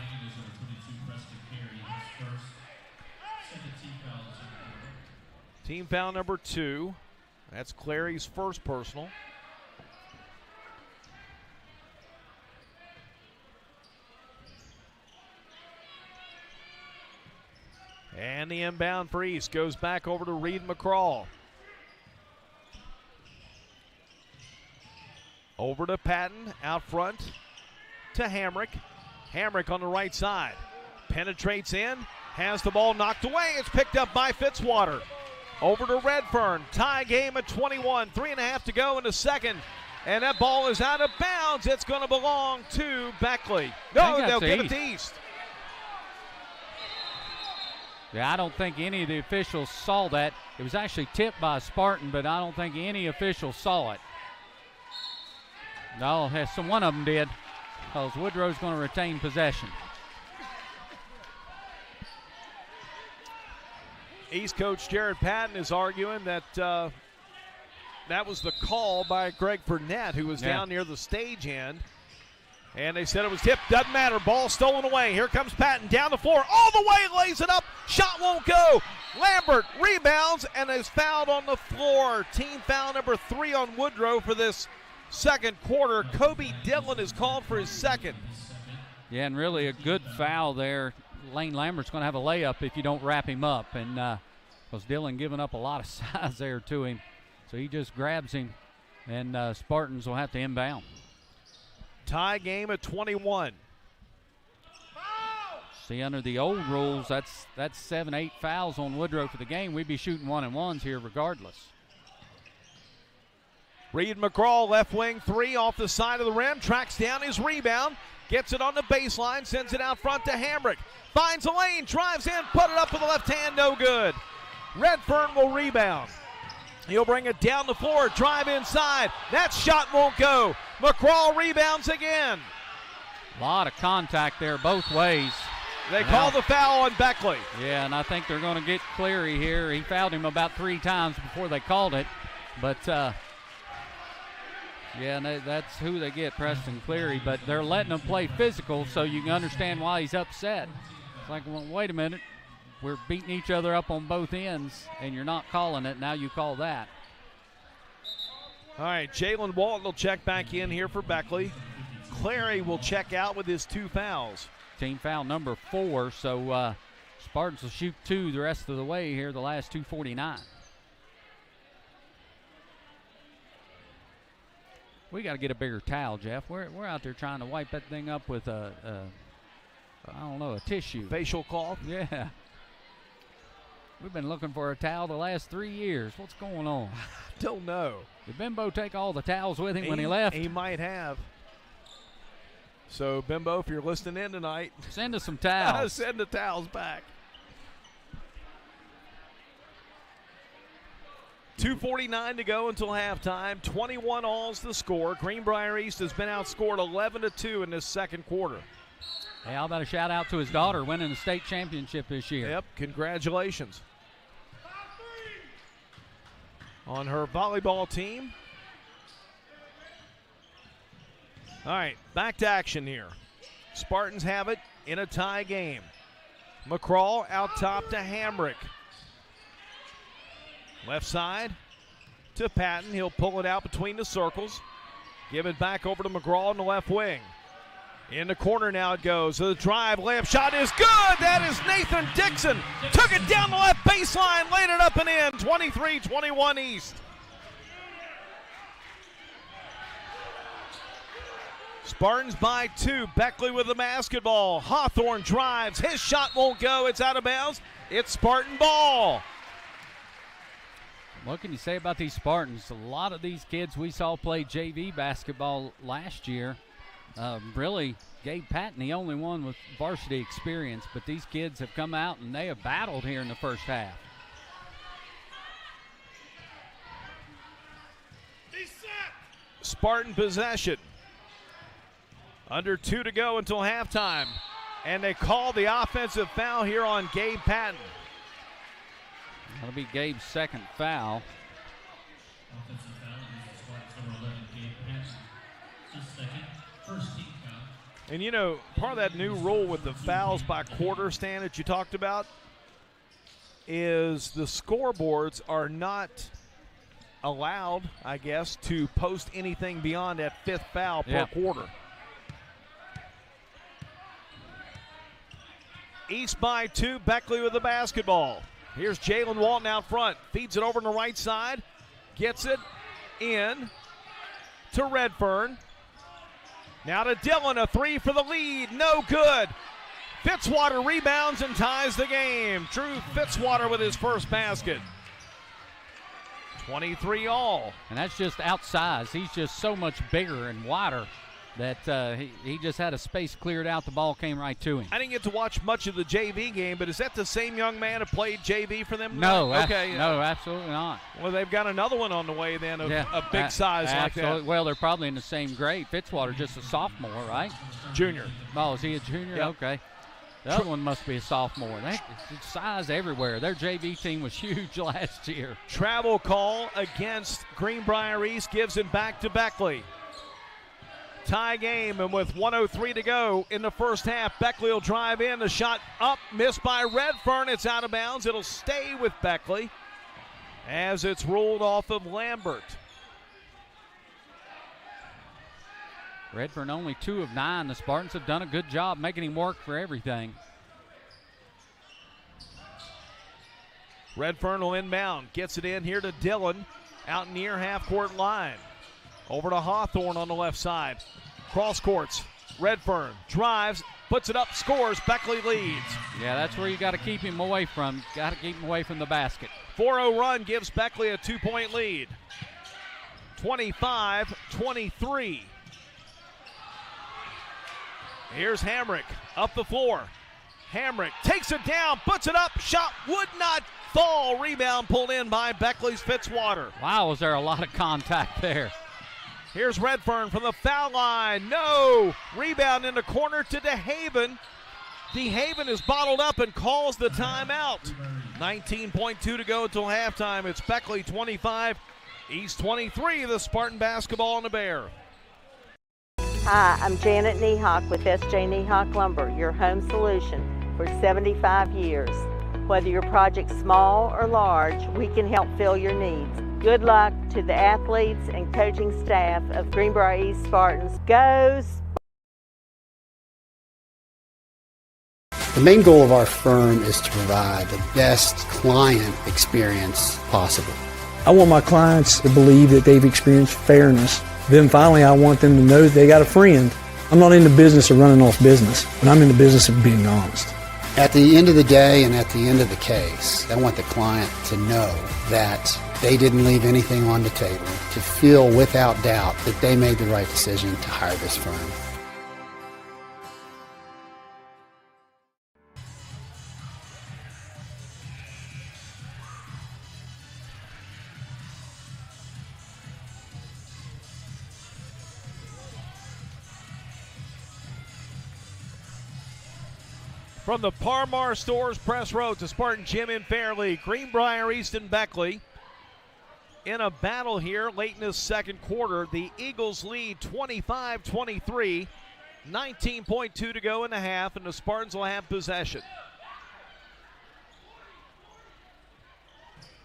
Team foul number 2. That's Clary's first personal. And the inbound for East goes back over to Reed McCraw. Over to Patton, out front to Hamrick. Hamrick on the right side. Penetrates in, has the ball knocked away. It's picked up by Fitzwater. Over to Redfern, tie game at 21, 3.5 to go in the second. And that ball is out of bounds. It's going to belong to Beckley. No, they'll give it to East. Yeah, I don't think any of the officials saw that. It was actually tipped by a Spartan, but I don't think any official saw it. No, one of them did, because Woodrow's going to retain possession. East coach Jared Patton is arguing that that was the call by Greg Burnett, who was down near the stage end. And they said it was tipped. Doesn't matter. Ball stolen away. Here comes Patton down the floor. All the way, lays it up. Shot won't go. Lambert rebounds and is fouled on the floor. Team foul number 3 on Woodrow for this second quarter. Kobe Dillon is called for his second. Yeah, and really a good foul there. Lane Lambert's going to have a layup if you don't wrap him up. And because Dillon giving up a lot of size there to him. So he just grabs him, and Spartans will have to inbound. Tie game at 21. See, under the old rules, that's 7-8 fouls on Woodrow for the game. We'd be shooting 1-and-1s here regardless. Reed McCraw, left wing 3 off the side of the rim, tracks down his rebound, gets it on the baseline, sends it out front to Hamrick. Finds a lane, drives in, put it up with the left hand, no good. Redfern will rebound. He'll bring it down the floor, drive inside. That shot won't go. McCraw rebounds again. A lot of contact there both ways. They call the foul on Beckley. Yeah, and I think they're going to get Cleary here. He fouled him about 3 times before they called it. But, yeah, that's who they get, Preston Cleary. But they're letting him play physical, so you can understand why he's upset. It's like, well, wait a minute. We're beating each other up on both ends, and you're not calling it. Now you call that. All right, Jalen Walton will check back in here for Beckley. Clary will check out with his 2 fouls. Team foul number 4, so Spartans will shoot 2 the rest of the way here, the last 2:49. We got to get a bigger towel, Jeff. We're out there trying to wipe that thing up with I don't know, a tissue. Facial cloth? Yeah. We've been looking for a towel the last 3 years. What's going on? Don't know. Did Bimbo take all the towels with him when he left? He might have. So, Bimbo, if you're listening in tonight, send us some towels. Send the towels back. 2:49 to go until halftime. 21 all's the score. Greenbrier East has been outscored 11-2 in this second quarter. Hey, how about a shout out to his daughter winning the state championship this year? Yep, congratulations on her volleyball team. All right, back to action here. Spartans have it in a tie game. McCraw out top to Hamrick. Left side to Patton. He'll pull it out between the circles. Give it back over to McGraw in the left wing. In the corner now it goes. The drive, layup shot is good. That is Nathan Dixon. Took it down the left baseline, laid it up and in. 23-21 East. Spartans by 2. Beckley with the basketball. Hawthorne drives. His shot won't go. It's out of bounds. It's Spartan ball. What can you say about these Spartans? A lot of these kids we saw play JV basketball last year. Really, Gabe Patton, the only one with varsity experience, but these kids have come out and they have battled here in the first half. Spartan possession. Under 2 to go until halftime. And they call the offensive foul here on Gabe Patton. That'll be Gabe's second foul. Offensive foul against the Spartans, number 11, Gabe Patton. His second, first team foul. And, you know, part of that new rule with the fouls by quarter stand that you talked about is the scoreboards are not allowed, I guess, to post anything beyond that 5th foul per quarter. East by 2, Beckley with the basketball. Here's Jalen Walton out front. Feeds it over on the right side. Gets it in to Redfern. Now to Dillon, a 3 for the lead. No good. Fitzwater rebounds and ties the game. Drew Fitzwater with his first basket. 23 all. And that's just outsized. He's just so much bigger and wider that he just had a space cleared out. The ball came right to him. I didn't get to watch much of the JV game, but is that the same young man who played JV for them? No, okay. No, absolutely not. Well, they've got another one on the way then of a big size like that. Well, they're probably in the same grade. Fitzwater just a sophomore, right? Junior. Oh, is he a junior? Yep. Okay. The other one must be a sophomore. It's size everywhere. Their JV team was huge last year. Travel call against Greenbrier East gives it back to Beckley. Tie game, and with 1:03 to go in the first half, Beckley will drive in. The shot up, missed by Redfern. It's out of bounds. It'll stay with Beckley as it's ruled off of Lambert. Redfern only 2 of 9. The Spartans have done a good job making him work for everything. Redfern will inbound. Gets it in here to Dillon out near half-court line. Over to Hawthorne on the left side. Cross courts. Redfern drives, puts it up, scores. Beckley leads. Yeah, that's where you got to keep him away from. Got to keep him away from the basket. 4-0 run gives Beckley a 2-point lead. 25-23. Here's Hamrick up the floor. Hamrick takes it down, puts it up, shot would not fall. Rebound pulled in by Beckley's Fitzwater. Wow, was there a lot of contact there. Here's Redfern from the foul line. No! Rebound in the corner to DeHaven. DeHaven is bottled up and calls the timeout. 19.2 to go until halftime. It's Beckley 25, East 23. The Spartan basketball on the Bear. Hi, I'm Janet Niehawk with S.J. Niehawk Lumber, your home solution for 75 years. Whether your project's small or large, we can help fill your needs. Good luck to the athletes and coaching staff of Greenbrier East Spartans. Go The main goal of our firm is to provide the best client experience possible. I want my clients to believe that they've experienced fairness. Then finally, I want them to know that they got a friend. I'm not in the business of running off business, but I'm in the business of being honest. At the end of the day and at the end of the case, I want the client to know that they didn't leave anything on the table, to feel without doubt that they made the right decision to hire this firm. From the Parmar Stores Press Road to Spartan Gym in Fairleigh, Greenbrier East and Beckley in a battle here late in this second quarter. The Eagles lead 25-23, 19.2 to go in the half, and the Spartans will have possession.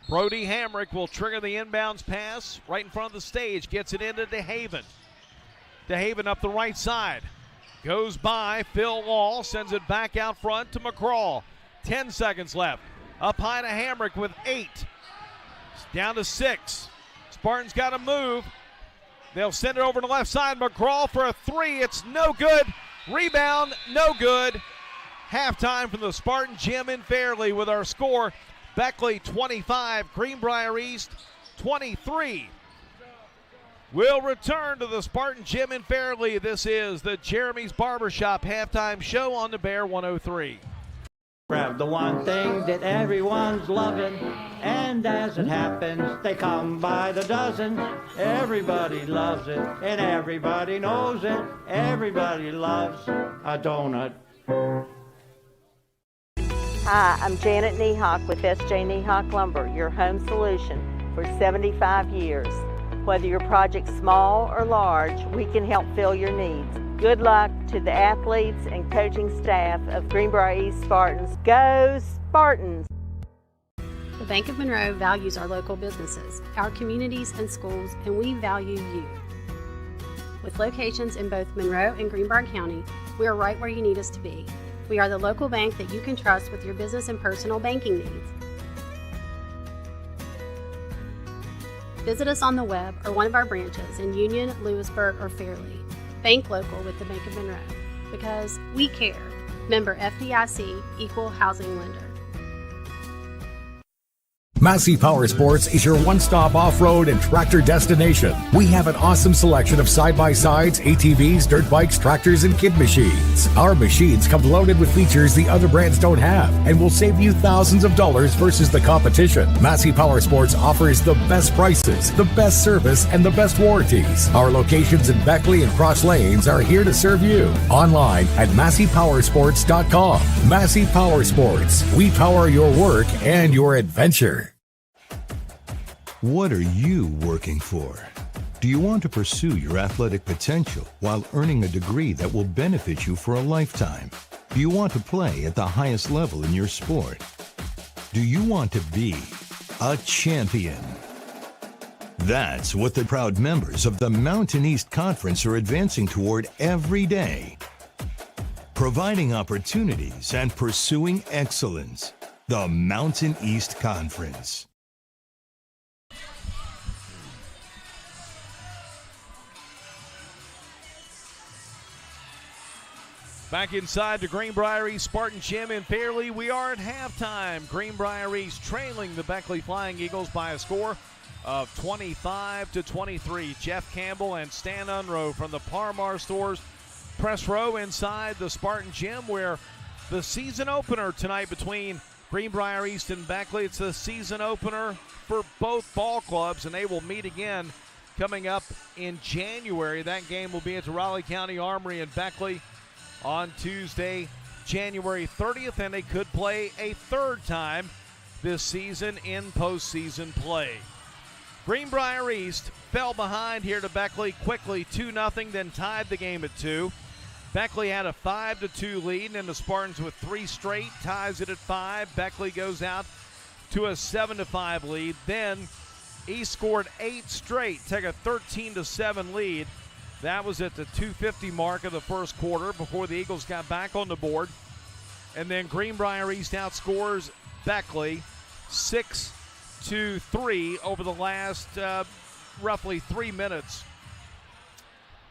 Brody Hamrick will trigger the inbounds pass right in front of the stage, gets it into DeHaven. DeHaven up the right side. Goes by Phil Wall, sends it back out front to McCraw. 10 seconds left. Up high to Hamrick with 8. It's down to 6. Spartans got to move. They'll send it over to the left side. McCraw for a 3. It's no good. Rebound, no good. Halftime from the Spartan Gym in Fairleigh with our score. Beckley 25, Greenbrier East 23. We'll return to the Spartan Gym in Fairleigh. This is the Jeremy's Barbershop halftime show on the Bear 103. Grab the one thing that everyone's loving, and as it happens, they come by the dozen. Everybody loves it, and everybody knows it. Everybody loves a donut. Hi, I'm Janet Niehawk with S.J. Niehawk Lumber, your home solution for 75 years. Whether your project's small or large, we can help fill your needs. Good luck to the athletes and coaching staff of Greenbrier East Spartans. Go Spartans! The Bank of Monroe values our local businesses, our communities and schools, and we value you. With locations in both Monroe and Greenbrier County, we are right where you need us to be. We are the local bank that you can trust with your business and personal banking needs. Visit us on the web or one of our branches in Union, Lewisburg, or Fairleigh. Bank local with the Bank of Monroe, because we care. Member FDIC, Equal Housing Lender. Massey Power Sports is your one-stop off-road and tractor destination. We have an awesome selection of side-by-sides, ATVs, dirt bikes, tractors, and kid machines. Our machines come loaded with features the other brands don't have and will save you thousands of dollars versus the competition. Massey Power Sports offers the best prices, the best service, and the best warranties. Our locations in Beckley and Cross Lanes are here to serve you. Online at MasseyPowersports.com. Massey Power Sports. We power your work and your adventure. What are you working for? Do you want to pursue your athletic potential while earning a degree that will benefit you for a lifetime? Do you want to play at the highest level in your sport? Do you want to be a champion? That's what the proud members of the Mountain East Conference are advancing toward every day. Providing opportunities and pursuing excellence. The Mountain East Conference. Back inside the Greenbrier East Spartan Gym in Fairleigh, we are at halftime. Greenbrier East trailing the Beckley Flying Eagles by a score of 25-23. Jeff Campbell and Stan Unroe from the Parmar Stores Press Row inside the Spartan Gym, where the season opener tonight between Greenbrier East and Beckley. It's the season opener for both ball clubs, and they will meet again coming up in January. That game will be at the Raleigh County Armory in Beckley on Tuesday, January 30th, and they could play a third time this season in postseason play. Greenbrier East fell behind here to Beckley quickly, 2-0, then tied the game at 2. Beckley had a 5-2 lead, and then the Spartans with 3 straight ties it at 5. Beckley goes out to a 7-5 lead. Then East scored 8 straight, take a 13-7 lead. That was at the 2:50 mark of the first quarter before the Eagles got back on the board. And then Greenbrier East outscores Beckley 6-3 over the last roughly 3 minutes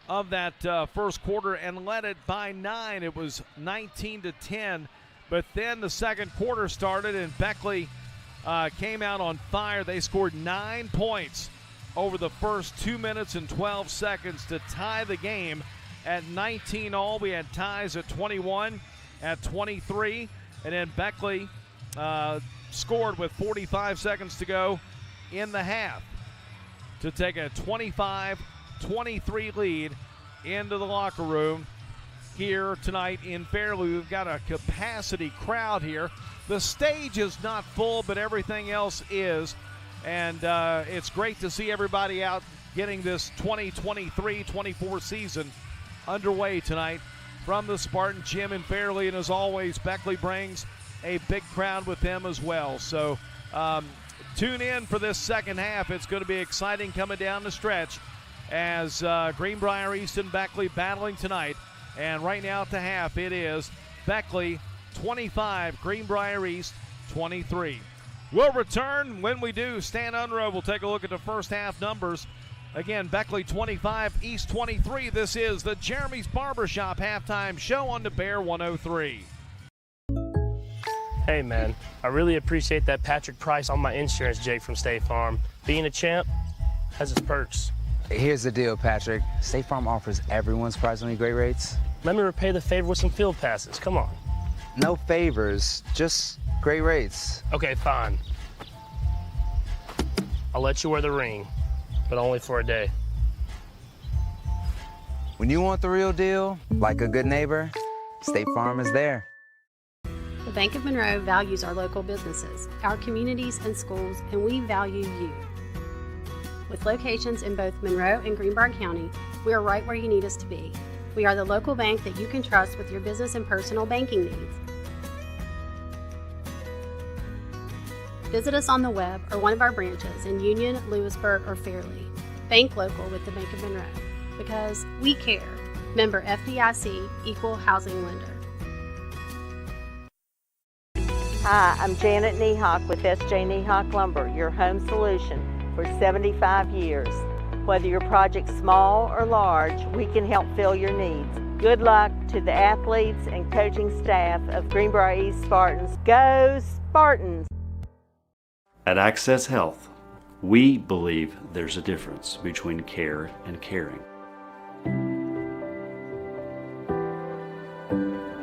of that first quarter and led it by 9. It was 19-10 But then the second quarter started, and Beckley came out on fire. They scored 9 points over the first 2 minutes and 12 seconds to tie the game at 19 all. We had ties at 21, at 23, and then Beckley scored with 45 seconds to go in the half to take a 25-23 lead into the locker room here tonight in Fairleigh. We've got a capacity crowd here. The stage is not full, but everything else is. And it's great to see everybody out getting this 2023-24 season underway tonight from the Spartan Gym in Fairleigh. And as always, Beckley brings a big crowd with them as well. So tune in for this second half. It's going to be exciting coming down the stretch as Greenbrier, East, and Beckley battling tonight. And right now at the half, it is Beckley 25, Greenbrier East 23. We'll return. When we do, Stan Unruh will take a look at the first half numbers. Again, Beckley 25, East 23. This is the Jeremy's Barbershop halftime show on the Bear 103. Hey man, I really appreciate that Patrick Price on my insurance, Jake from State Farm. Being a champ has its perks. Here's the deal, Patrick. State Farm offers everyone surprisingly great rates. Let me repay the favor with some field passes. Come on. No favors, just great rates. Okay, fine. I'll let you wear the ring, but only for a day. When you want the real deal, like a good neighbor, State Farm is there. The Bank of Monroe values our local businesses, our communities and schools, and we value you. With locations in both Monroe and Greenbrier County, we are right where you need us to be. We are the local bank that you can trust with your business and personal banking needs. Visit us on the web or one of our branches in Union, Lewisburg, or Fairleigh. Bank local with the Bank of Monroe, because we care. Member FDIC, Equal Housing Lender. Hi, I'm Janet Niehawk with S.J. Niehawk Lumber, your home solution for 75 years. Whether your project's small or large, we can help fill your needs. Good luck to the athletes and coaching staff of Greenbrier East Spartans. Go Spartans! At Access Health, we believe there's a difference between care and caring.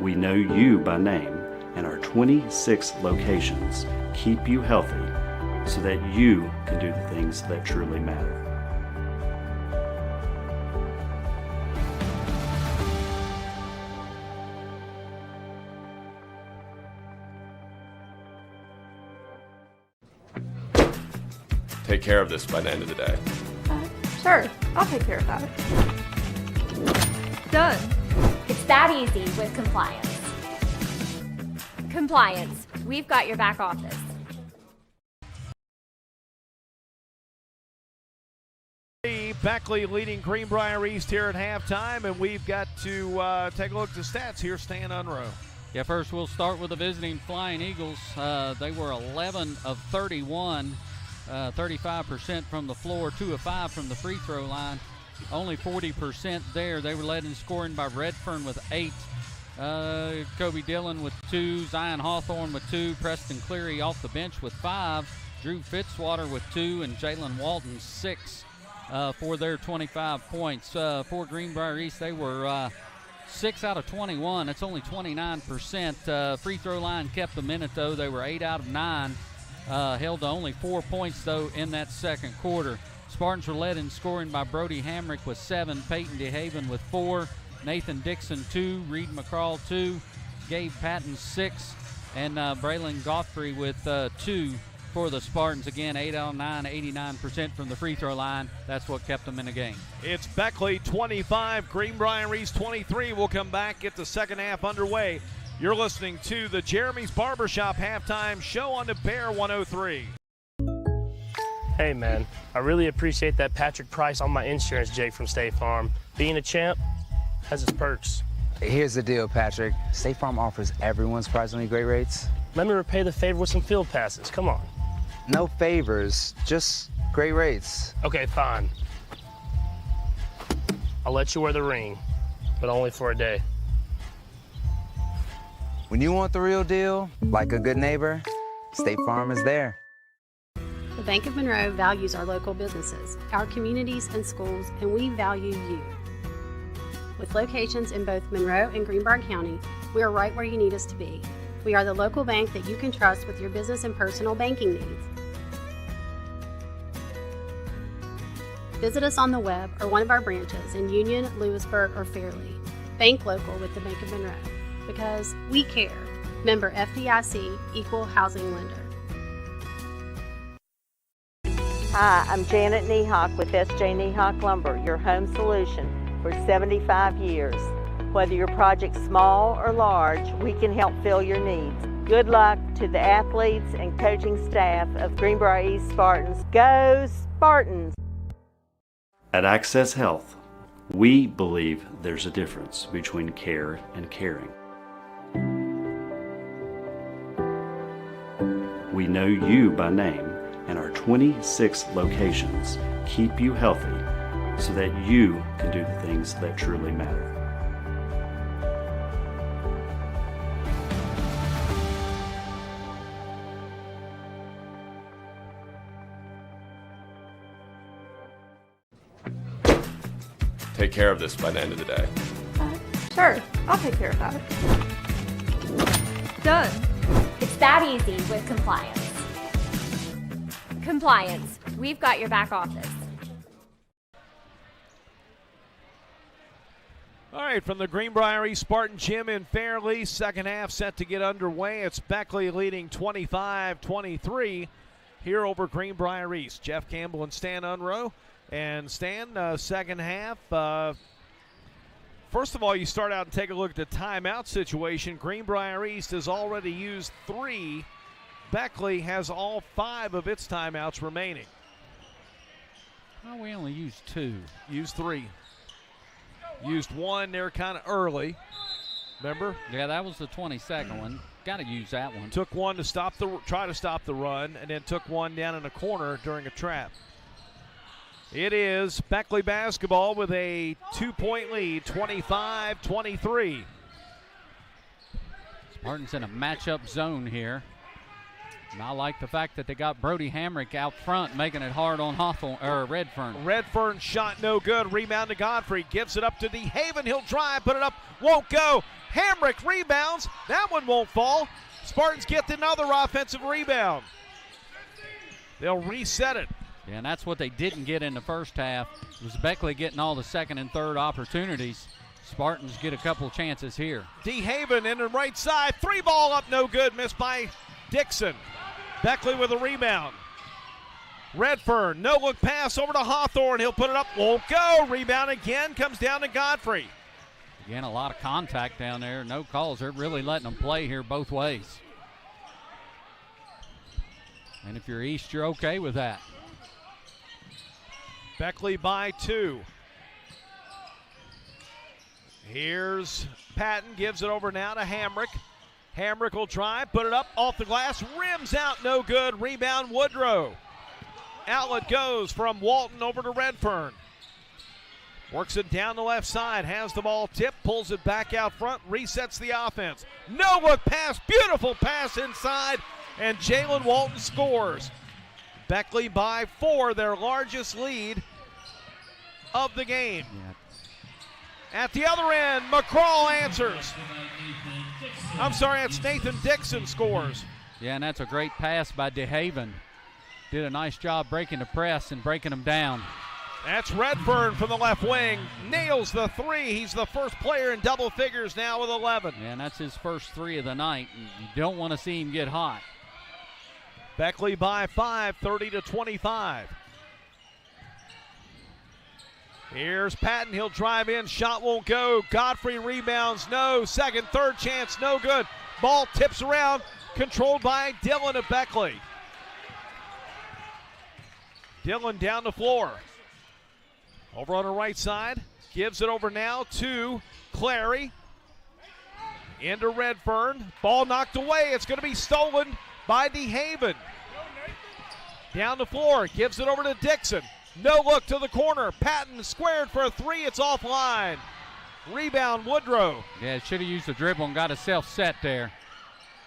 We know you by name, and our 26 locations keep you healthy so that you can do the things that truly matter. Take care of this by the end of the day. Sure, I'll take care of that. Done. It's that easy with compliance. Compliance. We've got your back office. Beckley leading Greenbrier East here at halftime, and we've got to take a look at the stats here. Stan Unruh. Yeah, first we'll start with the visiting Flying Eagles. They were 11 of 31, 35% from the floor, 2 of 5 from the free throw line. Only 40% there. They were led in scoring by Redfern with 8. Kobe Dillon with 2, Zion Hawthorne with 2, Preston Cleary off the bench with 5, Drew Fitzwater with 2, and Jalen Walton 6 for their 25 points. For Greenbrier East, they were 6 out of 21. That's only 29%. Free throw line kept them in it, though. They were 8 out of 9. Held to only 4 points, though, in that second quarter. Spartans were led in scoring by Brody Hamrick with 7, Peyton DeHaven with 4, Nathan Dixon 2, Reed McCraw 2, Gabe Patton 6, and Braylon Godfrey with 2 for the Spartans. Again, 8 out of 9, 89% from the free throw line. That's what kept them in the game. It's Beckley 25, Greenbrier East 23. We'll come back, get the second half underway. You're listening to the Jeremy's Barbershop halftime show on the Bear 103. Hey man, I really appreciate that Patrick Price on my insurance, Jake from State Farm. Being a champ has its perks. Here's the deal, Patrick. State Farm offers everyone surprisingly great rates. Let me repay the favor with some field passes. Come on. No favors, just great rates. Okay, fine. I'll let you wear the ring, but only for a day. When you want the real deal, like a good neighbor, State Farm is there. The Bank of Monroe values our local businesses, our communities and schools, and we value you. With locations in both Monroe and Greenbrier County, we are right where you need us to be. We are the local bank that you can trust with your business and personal banking needs. Visit us on the web or one of our branches in Union, Lewisburg, or Fairleigh. Bank local with the Bank of Monroe, because we care. Member FDIC, Equal Housing Lender. Hi, I'm Janet Niehawk with S.J. Niehawk Lumber, your home solution for 75 years. Whether your project's small or large, we can help fill your needs. Good luck to the athletes and coaching staff of Greenbrier East Spartans. Go Spartans! At Access Health, we believe there's a difference between care and caring. We know you by name, and our 26 locations keep you healthy so that you can do the things that truly matter. Take care of this by the end of the day. Sure, I'll take care of that. Done. It's that easy with compliance. Compliance. We've got your back office. All right, from the Greenbrier East Spartan Gym in Fairleigh, second half set to get underway. It's Beckley leading 25-23 here over Greenbrier East. Jeff Campbell and Stan Unrow. And Stan, second half, first of all, you start out and take a look at the timeout situation. Greenbrier East has already used 3. Beckley has all 5 of its timeouts remaining. Well, we only used 2. Used 3. Used 1 there kind of early. Remember? Yeah, that was the 22nd one. Got to use that one. Took 1 to try to stop the run, and then took 1 down in a corner during a trap. It is Beckley basketball with a 2-point lead, 25-23. Spartans in a matchup zone here. And I like the fact that they got Brody Hamrick out front, making it hard on Redfern. Redfern shot no good. Rebound to Godfrey. Gives it up to DeHaven. He'll drive, put it up, won't go. Hamrick rebounds. That one won't fall. Spartans get another offensive rebound. They'll reset it. Yeah, and that's what they didn't get in the first half. It was Beckley getting all the second and third opportunities. Spartans get a couple chances here. DeHaven in the right side. 3 ball up, no good. Missed by Dixon. Beckley with a rebound. Redfern, no look pass over to Hawthorne. He'll put it up, won't go. Rebound again, comes down to Godfrey. Again, a lot of contact down there. No calls. They're really letting them play here both ways. And if you're East, you're okay with that. Beckley by 2. Here's Patton, gives it over now to Hamrick. Hamrick will drive, put it up off the glass, rims out, no good. Rebound Woodrow. Outlet goes from Walton over to Redfern. Works it down the left side, has the ball tipped, pulls it back out front, resets the offense. No look pass, beautiful pass inside, and Jalen Walton scores. Beckley by 4, their largest lead of the game. Yeah. At the other end, McCraw answers. I'm sorry, it's Nathan Dixon scores. Yeah, and that's a great pass by DeHaven. Did a nice job breaking the press and breaking them down. That's Redfern from the left wing. Nails the 3. He's the first player in double figures now with 11. Yeah, and that's his first 3 of the night. You don't want to see him get hot. Beckley by 5, 30-25. Here's Patton. He'll drive in. Shot won't go. Godfrey rebounds. No. Second, third chance. No good. Ball tips around. Controlled by Dillon of Beckley. Dillon down the floor. Over on the right side. Gives it over now to Clary. Into Redfern. Ball knocked away. It's going to be stolen by DeHaven. Down the floor. Gives it over to Dixon. No look to the corner. Patton squared for a 3. It's offline. Rebound, Woodrow. Yeah, should have used the dribble and got himself set there.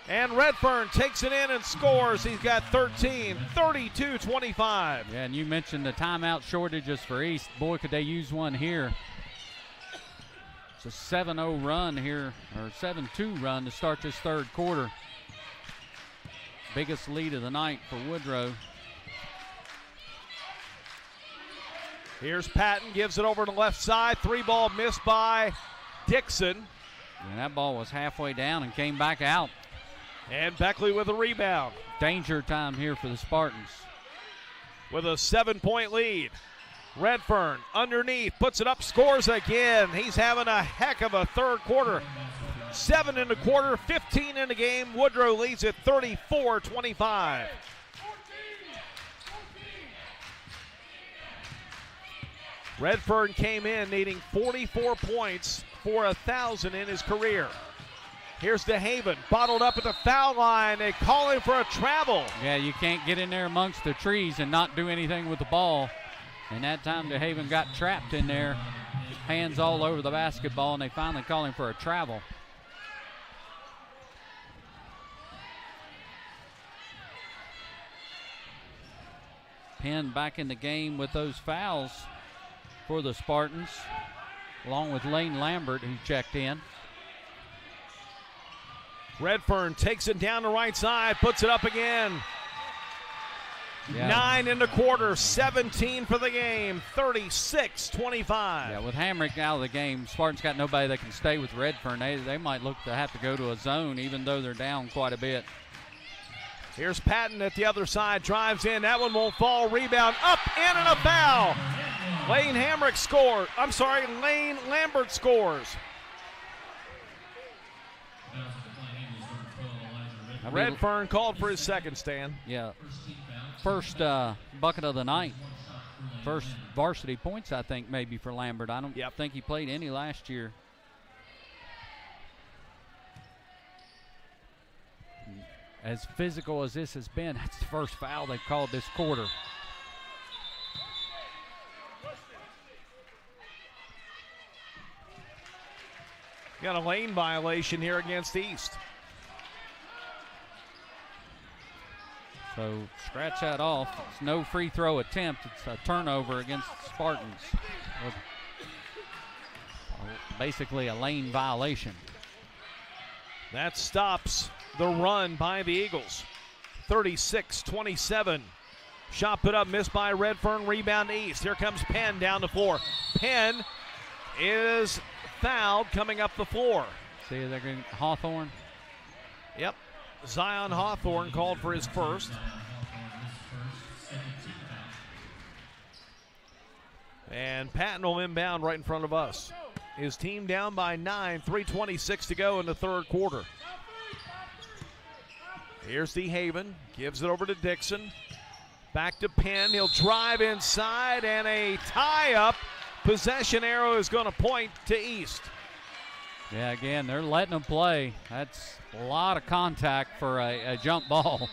And Redfern takes it in and scores. He's got 13, 32-25. Yeah, and you mentioned the timeout shortages for East. Boy, could they use one here. It's a 7-0 run here, or 7-2 run to start this third quarter. Biggest lead of the night for Woodrow. Here's Patton, gives it over to the left side. 3-ball missed by Dixon. And that ball was halfway down and came back out. And Beckley with a rebound. Danger time here for the Spartans. With a 7-point lead. Redfern underneath, puts it up, scores again. He's having a heck of a third quarter. 7 in the quarter, 15 in the game. Woodrow leads at 34-25. Redfern came in needing 44 points for 1,000 in his career. Here's DeHaven, bottled up at the foul line. They call him for a travel. Yeah, you can't get in there amongst the trees and not do anything with the ball. And that time DeHaven got trapped in there, hands all over the basketball, and they finally call him for a travel. Penn back in the game with those fouls for the Spartans, along with Lane Lambert, who checked in. Redfern takes it down the right side, puts it up again. Yeah. 9 in the quarter, 17 for the game, 36-25. Yeah, with Hamrick out of the game, Spartans got nobody that can stay with Redfern. They might look to have to go to a zone, even though they're down quite a bit. Here's Patton at the other side, drives in. That one won't fall. Rebound up, in, and a foul. Lane Hamrick scores. I'm sorry, Lane Lambert scores. Redfern called for his second, Stan. Yeah, first bucket of the night. First varsity points, I think, maybe for Lambert. I don't think he played any last year. As physical as this has been, that's the first foul they've called this quarter. Got a lane violation here against East. So scratch that off. It's no free throw attempt. It's a turnover against the Spartans. Basically a lane violation. That stops the run by the Eagles. 36-27. Shot put up, missed by Redfern. Rebound East. Here comes Penn down the floor. Penn is fouled coming up the floor. See, they're going Hawthorne. Yep. Zion Hawthorne called for his first. And Patton will inbound right in front of us. His team down by 9, 3:26 to go in the third quarter. Here's DeHaven, gives it over to Dixon. Back to Penn, he'll drive inside, and a tie-up. Possession arrow is going to point to East. Yeah, again, they're letting them play. That's a lot of contact for a jump ball.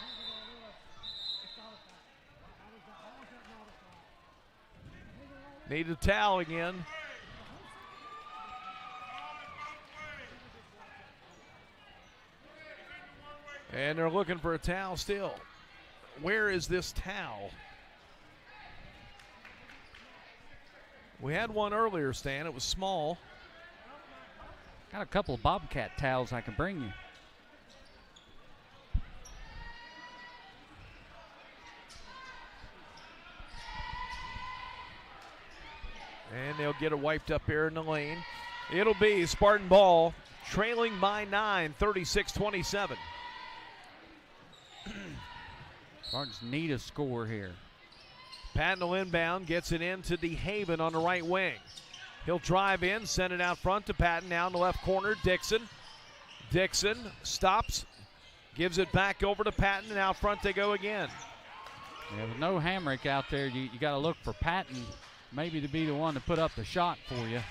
Need a towel again. And they're looking for a towel still. Where is this towel? We had one earlier, Stan. It was small. Got a couple of Bobcat towels I can bring you. And they'll get it wiped up here in the lane. It'll be Spartan ball, trailing by 9, 36-27. Spartans need a score here. Patton will inbound, gets it into DeHaven on the right wing. He'll drive in, send it out front to Patton, now in the left corner, Dixon. Dixon stops, gives it back over to Patton, and out front they go again. Yeah, with no Hamrick out there, you got to look for Patton maybe to be the one to put up the shot for you.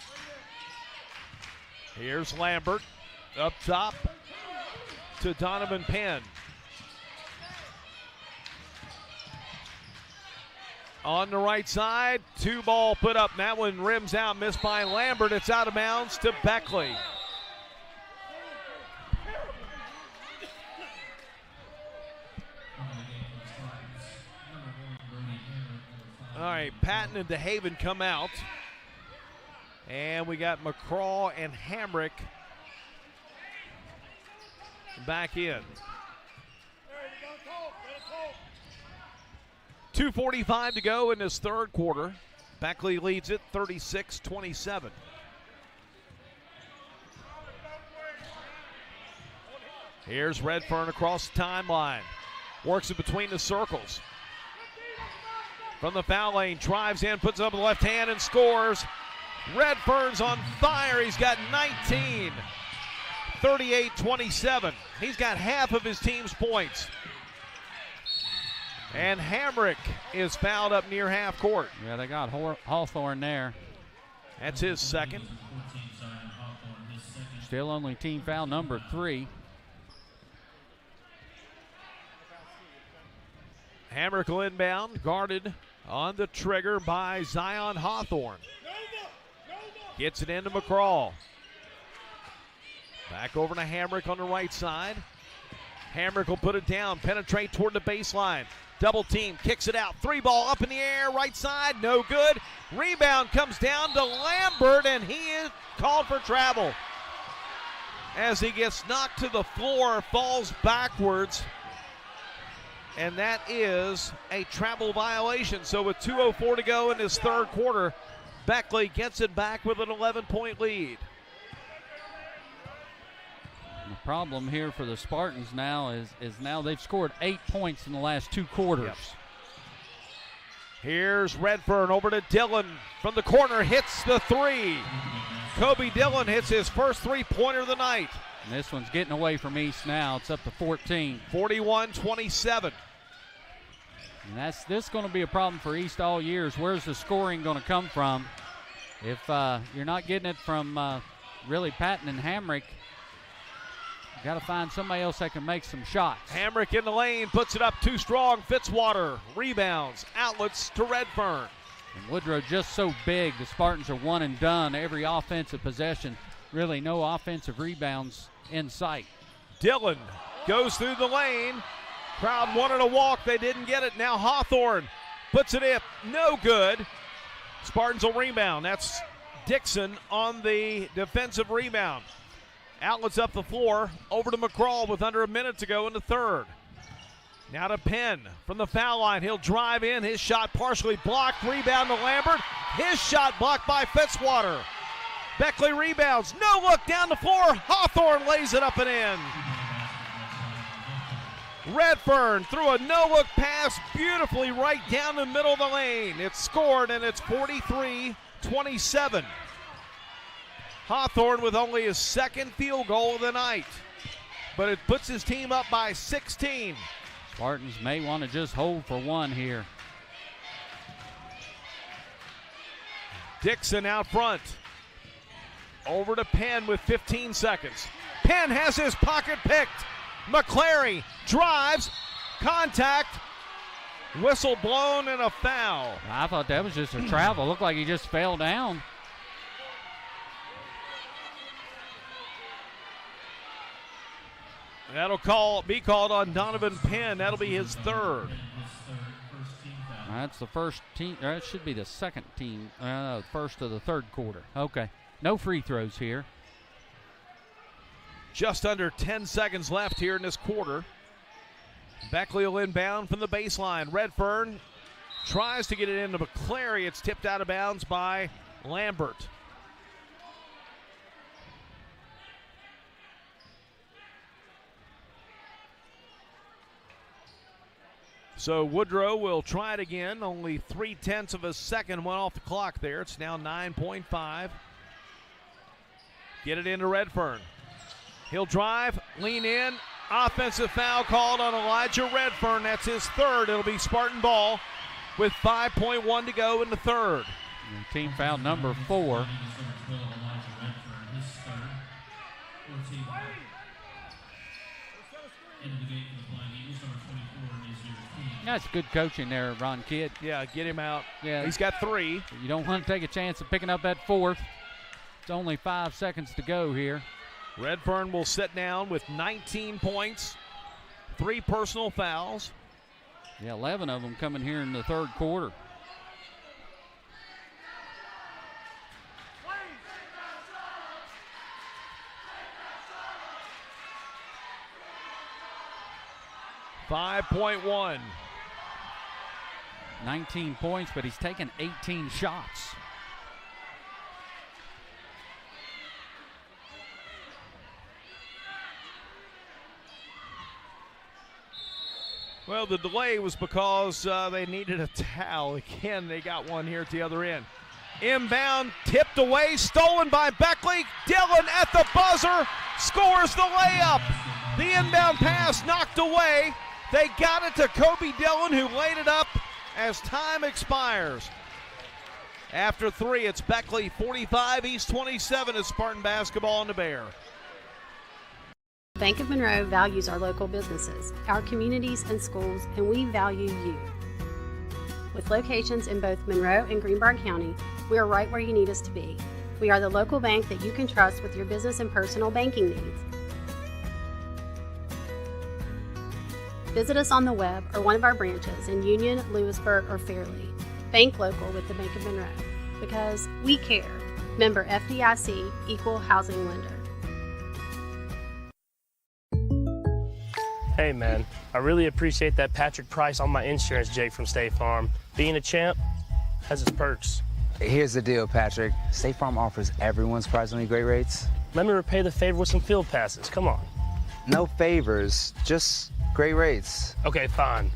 Here's Lambert up top to Donovan Penn. on the right side. 2 ball put up. That one rims out, missed by Lambert. It's out of bounds to Beckley. All right, Patton and DeHaven come out. And we got McCraw and Hamrick back in. 2:45 to go in this third quarter. Beckley leads it 36-27. Here's Redfern across the timeline. Works it between the circles. From the foul lane, drives in, puts it up with the left hand and scores. Redfern's on fire. He's got 19. 38-27. He's got half of his team's points. And Hamrick is fouled up near half court. Yeah, they got Hawthorne there. That's his second. Still only team foul number 3. Hamrick will inbound, guarded on the trigger by Zion Hawthorne. Gets it into McCraw. Back over to Hamrick on the right side. Hamrick will put it down, penetrate toward the baseline. Double team, kicks it out. 3 ball up in the air, right side, no good. Rebound comes down to Lambert, and he is called for travel. As he gets knocked to the floor, falls backwards. And that is a travel violation. So with 2:04 to go in this third quarter, Beckley gets it back with an 11-point lead. The problem here for the Spartans now is now they've scored 8 points in the last 2 quarters. Yep. Here's Redfern over to Dillon from the corner, hits the 3. Kobe Dillon hits his first 3-pointer of the night. And this one's getting away from East now. It's up to 14. 41-27. And this is going to be a problem for East all year. Where's the scoring going to come from? If you're not getting it from really Patton and Hamrick, you got to find somebody else that can make some shots. Hamrick in the lane, puts it up too strong. Fitzwater rebounds, outlets to Redfern. And Woodrow just so big. The Spartans are one and done every offensive possession. Really no offensive rebounds in sight. Dillon goes through the lane. Crowd wanted a walk. They didn't get it. Now Hawthorne puts it in. No good. Spartans will rebound. That's Dixon on the defensive rebound. Outlets up the floor. Over to McCraw with under a minute to go in the third. Now to Penn from the foul line. He'll drive in. His shot partially blocked. Rebound to Lambert. His shot blocked by Fitzwater. Beckley rebounds. No look down the floor. Hawthorne lays it up and in. Redfern threw a no-look pass beautifully right down the middle of the lane. It's scored, and it's 43-27. Hawthorne with only his second field goal of the night, but it puts his team up by 16. Spartans may want to just hold for one here. Dixon out front. Over to Penn with 15 seconds. Penn has his pocket picked. McClary drives, contact, whistle blown, and a foul. I thought that was just a travel. Looked like he just fell down. That'll be called on Donovan Penn. That'll be his third. That's the first team. That should be the second team. First of the third quarter. Okay. No free throws here. Just under 10 seconds left here in this quarter. Beckley will inbound from the baseline. Redfern tries to get it into McClary. It's tipped out of bounds by Lambert. So Woodrow will try it again. Only 0.3 of a second went off the clock there. It's now 9.5. Get it into Redfern. He'll drive, lean in. Offensive foul called on Elijah Redfern. That's his third. It'll be Spartan ball with 5.1 to go in the third. And team foul number 4. That's good coaching there, Ron Kidd. Yeah, get him out. Yeah, he's got 3. You don't want to take a chance of picking up that 4th. It's only 5 seconds to go here. Redfern will sit down with 19 points, 3 personal fouls. Yeah, 11 of them coming here in the third quarter. .1. 19 points, but he's taken 18 shots. Well, the delay was because they needed a towel. Again, they got one here at the other end. Inbound, tipped away, stolen by Beckley. Dillon at the buzzer, scores the layup. The inbound pass knocked away. They got it to Kobe Dillon, who laid it up as time expires. After 3, it's Beckley 45, East 27 as Spartan basketball on the Bear. Bank of Monroe values our local businesses, our communities and schools, and we value you. With locations in both Monroe and Greenbrier County, we are right where you need us to be. We are the local bank that you can trust with your business and personal banking needs. Visit us on the web or one of our branches in Union, Lewisburg, or Fairleigh. Bank local with the Bank of Monroe, because we care. Member FDIC, Equal Housing Lender. Hey man, I really appreciate that Patrick price on my insurance, Jake from State Farm. Being a champ has its perks. Here's the deal, Patrick. State Farm offers everyone surprisingly great rates. Let me repay the favor with some field passes. Come on. No favors, just great rates. Okay, fine.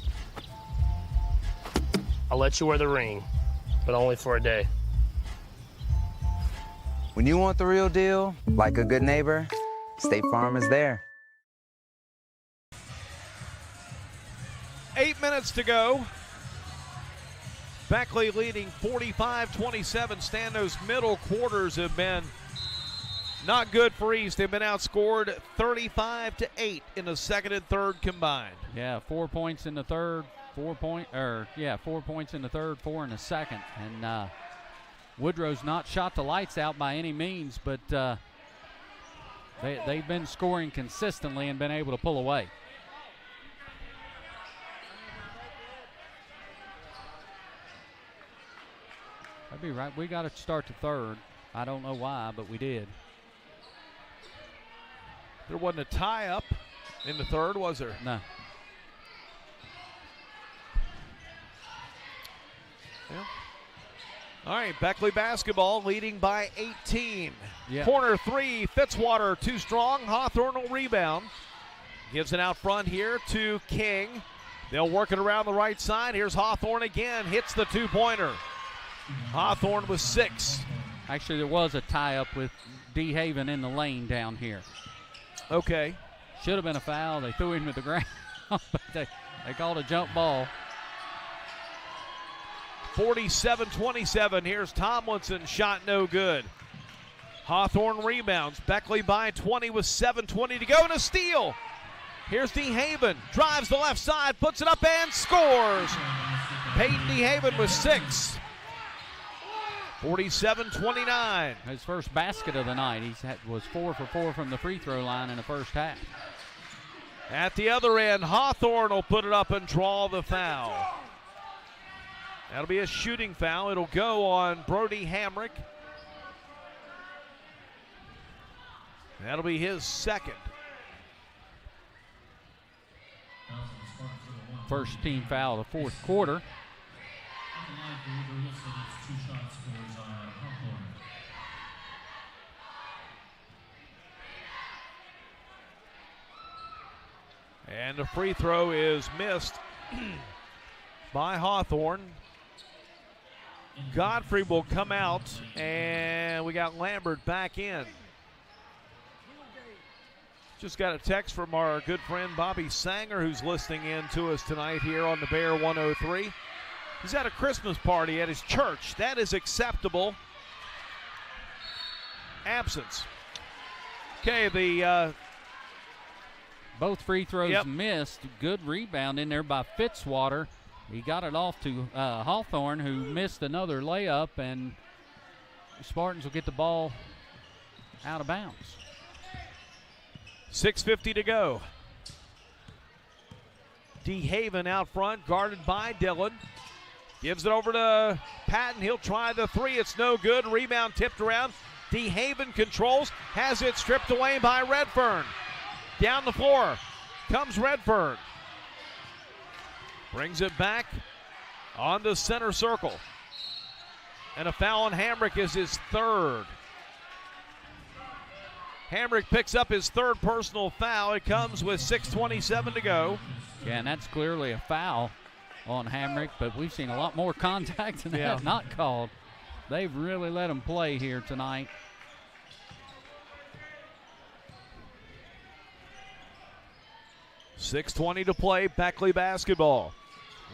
I'll let you wear the ring, but only for a day. When you want the real deal, like a good neighbor, State Farm is there. 8 minutes to go. Beckley leading 45-27. Stando's middle quarters have been not good for East. They've been outscored 35-8 in the second and third combined. Yeah, 4 points in the third, 4 points in the third, 4 in the second. And Woodrow's not shot the lights out by any means, but they've been scoring consistently and been able to pull away. That'd be right. We got to start the third. I don't know why, but we did. There wasn't a tie-up in the third, was there? No. Yeah. All right, Beckley basketball leading by 18. Yeah. Corner 3, Fitzwater too strong. Hawthorne will rebound. Gives it out front here to King. They'll work it around the right side. Here's Hawthorne again. Hits the two-pointer. Hawthorne with 6. Actually, there was a tie-up with D. Haven in the lane down here. Okay. Should have been a foul. They threw him to the ground, but they called a jump ball. 47-27. Here's Tomlinson. Shot no good. Hawthorne rebounds. Beckley by 20 with 7:20 to go, and a steal. Here's DeHaven. Drives the left side, puts it up and scores. Peyton DeHaven with 6. 47-29. His first basket of the night. He was 4 for 4 from the free throw line in the first half. At the other end, Hawthorne will put it up and draw the foul. That'll be a shooting foul. It'll go on Brody Hamrick. That'll be his second. First team foul of the fourth quarter. And the free throw is missed by Hawthorne. Godfrey will come out, and we got Lambert back in. Just got a text from our good friend Bobby Sanger, who's listening in to us tonight here on the Bear 103. He's at a Christmas party at his church. That is acceptable. Absence. Okay, the both free throws missed. Good rebound in there by Fitzwater. He got it off to Hawthorne, who missed another layup, and the Spartans will get the ball out of bounds. 6:50 to go. DeHaven out front, guarded by Dillon. Gives it over to Patton. He'll try the three. It's no good. Rebound tipped around. DeHaven controls, has it stripped away by Redfern. Down the floor comes Redfern. Brings it back on the center circle. And a foul on Hamrick is his third. Hamrick picks up his third personal foul. It comes with 6:27 to go. Yeah, and that's clearly a foul on Hamrick, but we've seen a lot more contact than that not called. They've really let him play here tonight. .620 to play, Beckley basketball.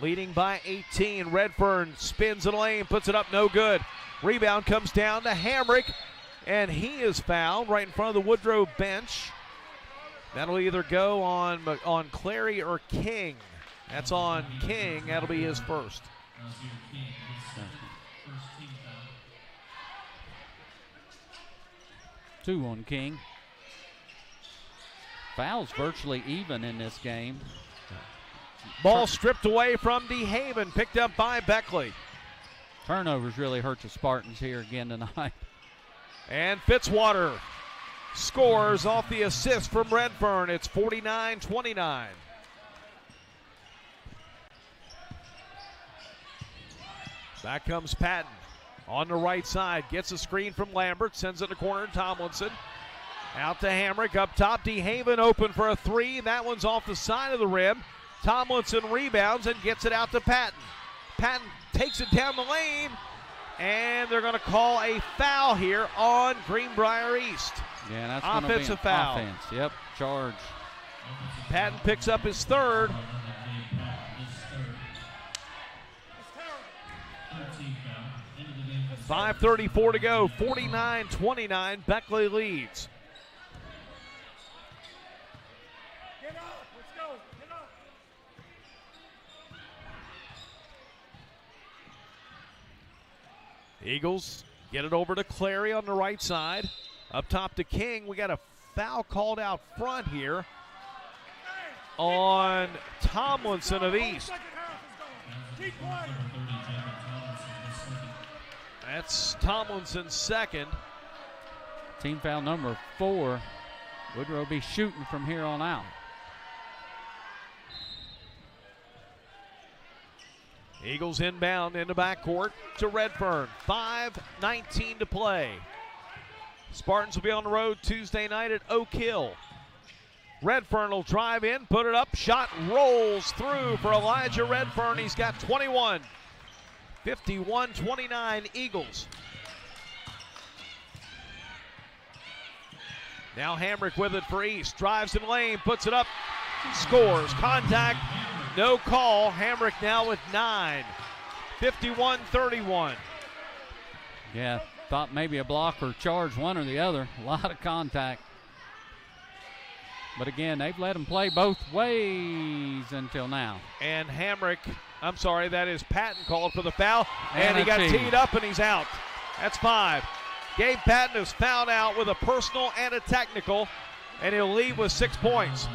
Leading by 18, Redfern spins in the lane, puts it up, no good. Rebound comes down to Hamrick, and he is fouled right in front of the Woodrow bench. That'll either go on Clary or King. That's on King. That'll be his first. Two on King. Fouls virtually even in this game. Ball stripped away from DeHaven, picked up by Beckley. Turnovers really hurt the Spartans here again tonight. And Fitzwater scores off the assist from Redfern. It's 49-29. Back comes Patton on the right side. Gets a screen from Lambert. Sends it to corner to Tomlinson. Out to Hamrick. Up top, DeHaven open for a three. That one's off the side of the rim. Tomlinson rebounds and gets it out to Patton. Patton takes it down the lane. And they're going to call a foul here on Greenbrier East. Yeah, that's offensive foul. Offense. Yep, charge. Patton picks up his third. .534 to go, 49-29, Beckley leads. Get up, let's go, get up. Eagles get it over to Clary on the right side. Up top to King. We got a foul called out front here on Tomlinson of East. That's Tomlinson's second. Team foul number 4. Woodrow will be shooting from here on out. Eagles inbound into backcourt to Redfern. 5:19 to play. Spartans will be on the road Tuesday night at Oak Hill. Redfern will drive in, put it up, shot rolls through for Elijah Redfern. He's got 21. 51-29 Eagles. Now Hamrick with it for East. Drives in lane, puts it up, scores. Contact, no call. Hamrick now with 9. 51-31. Yeah, thought maybe a block or charge, one or the other. A lot of contact. But again, they've let him play both ways until now. And Hamrick, I'm sorry, that is Patton called for the foul. And he got teed. teed up and he's out. That's 5. Gabe Patton is fouled out with a personal and a technical, and he'll leave with 6 points.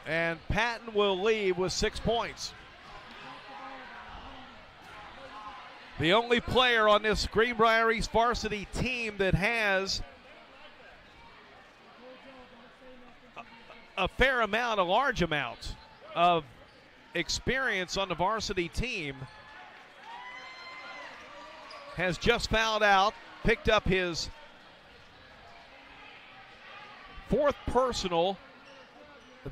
And Patton will leave with 6 points. The only player on this Greenbrier East varsity team that has a fair amount, a large amount of experience on the varsity team has just fouled out, picked up his 4th personal,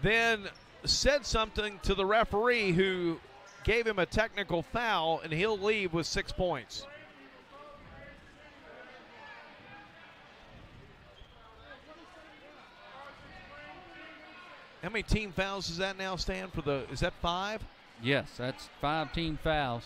then said something to the referee who gave him a technical foul, and he'll leave with 6 points. How many team fouls does that now stand for the, is that 5? Yes, that's 5 team fouls.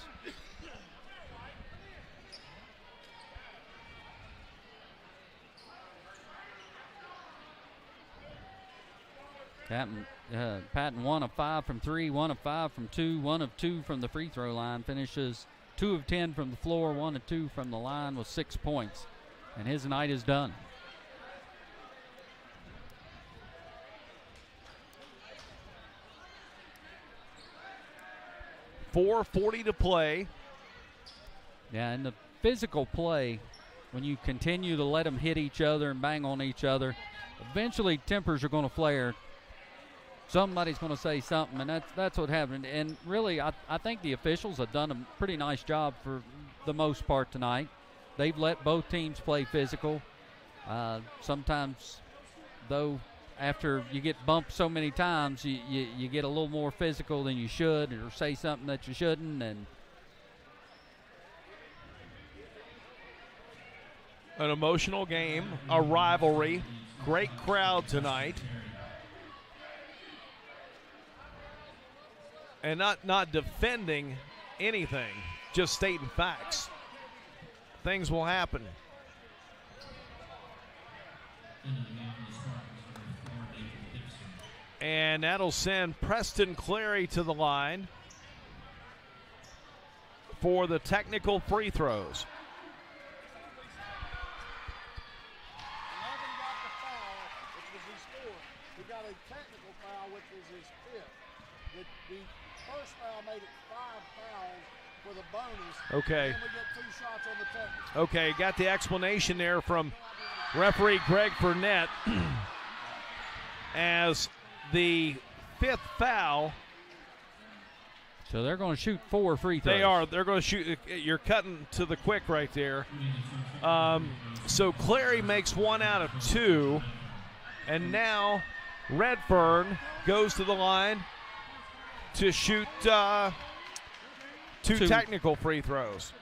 Patton 1 of 5 from 3, 1 of 5 from 2, 1 of 2 from the free throw line. Finishes 2 of 10 from the floor, 1 of 2 from the line with 6 points. And his night is done. .440 to play. Yeah, and the physical play, when you continue to let them hit each other and bang on each other, eventually tempers are going to flare. Somebody's going to say something, and that's what happened. And really, I think the officials have done a pretty nice job for the most part tonight. They've let both teams play physical. Sometimes, though, after you get bumped so many times, you get a little more physical than you should, or say something that you shouldn't. And an emotional game, a rivalry, great crowd tonight. And not defending anything, just stating facts. Things will happen. And that'll send Preston Clary to the line for the technical free throws. 11 got the foul, which was his fourth. He got a technical foul, which was his fifth. The first foul made it 5 fouls for the bonus. Okay. And then we get 2 shots on the technical. Okay, got the explanation there from referee Greg Burnett as the 5th foul. So they're going to shoot 4 free throws. They are. They're going to shoot. You're cutting to the quick right there. So Clary makes 1 out of 2. And now Redfern goes to the line to shoot 2 technical free throws.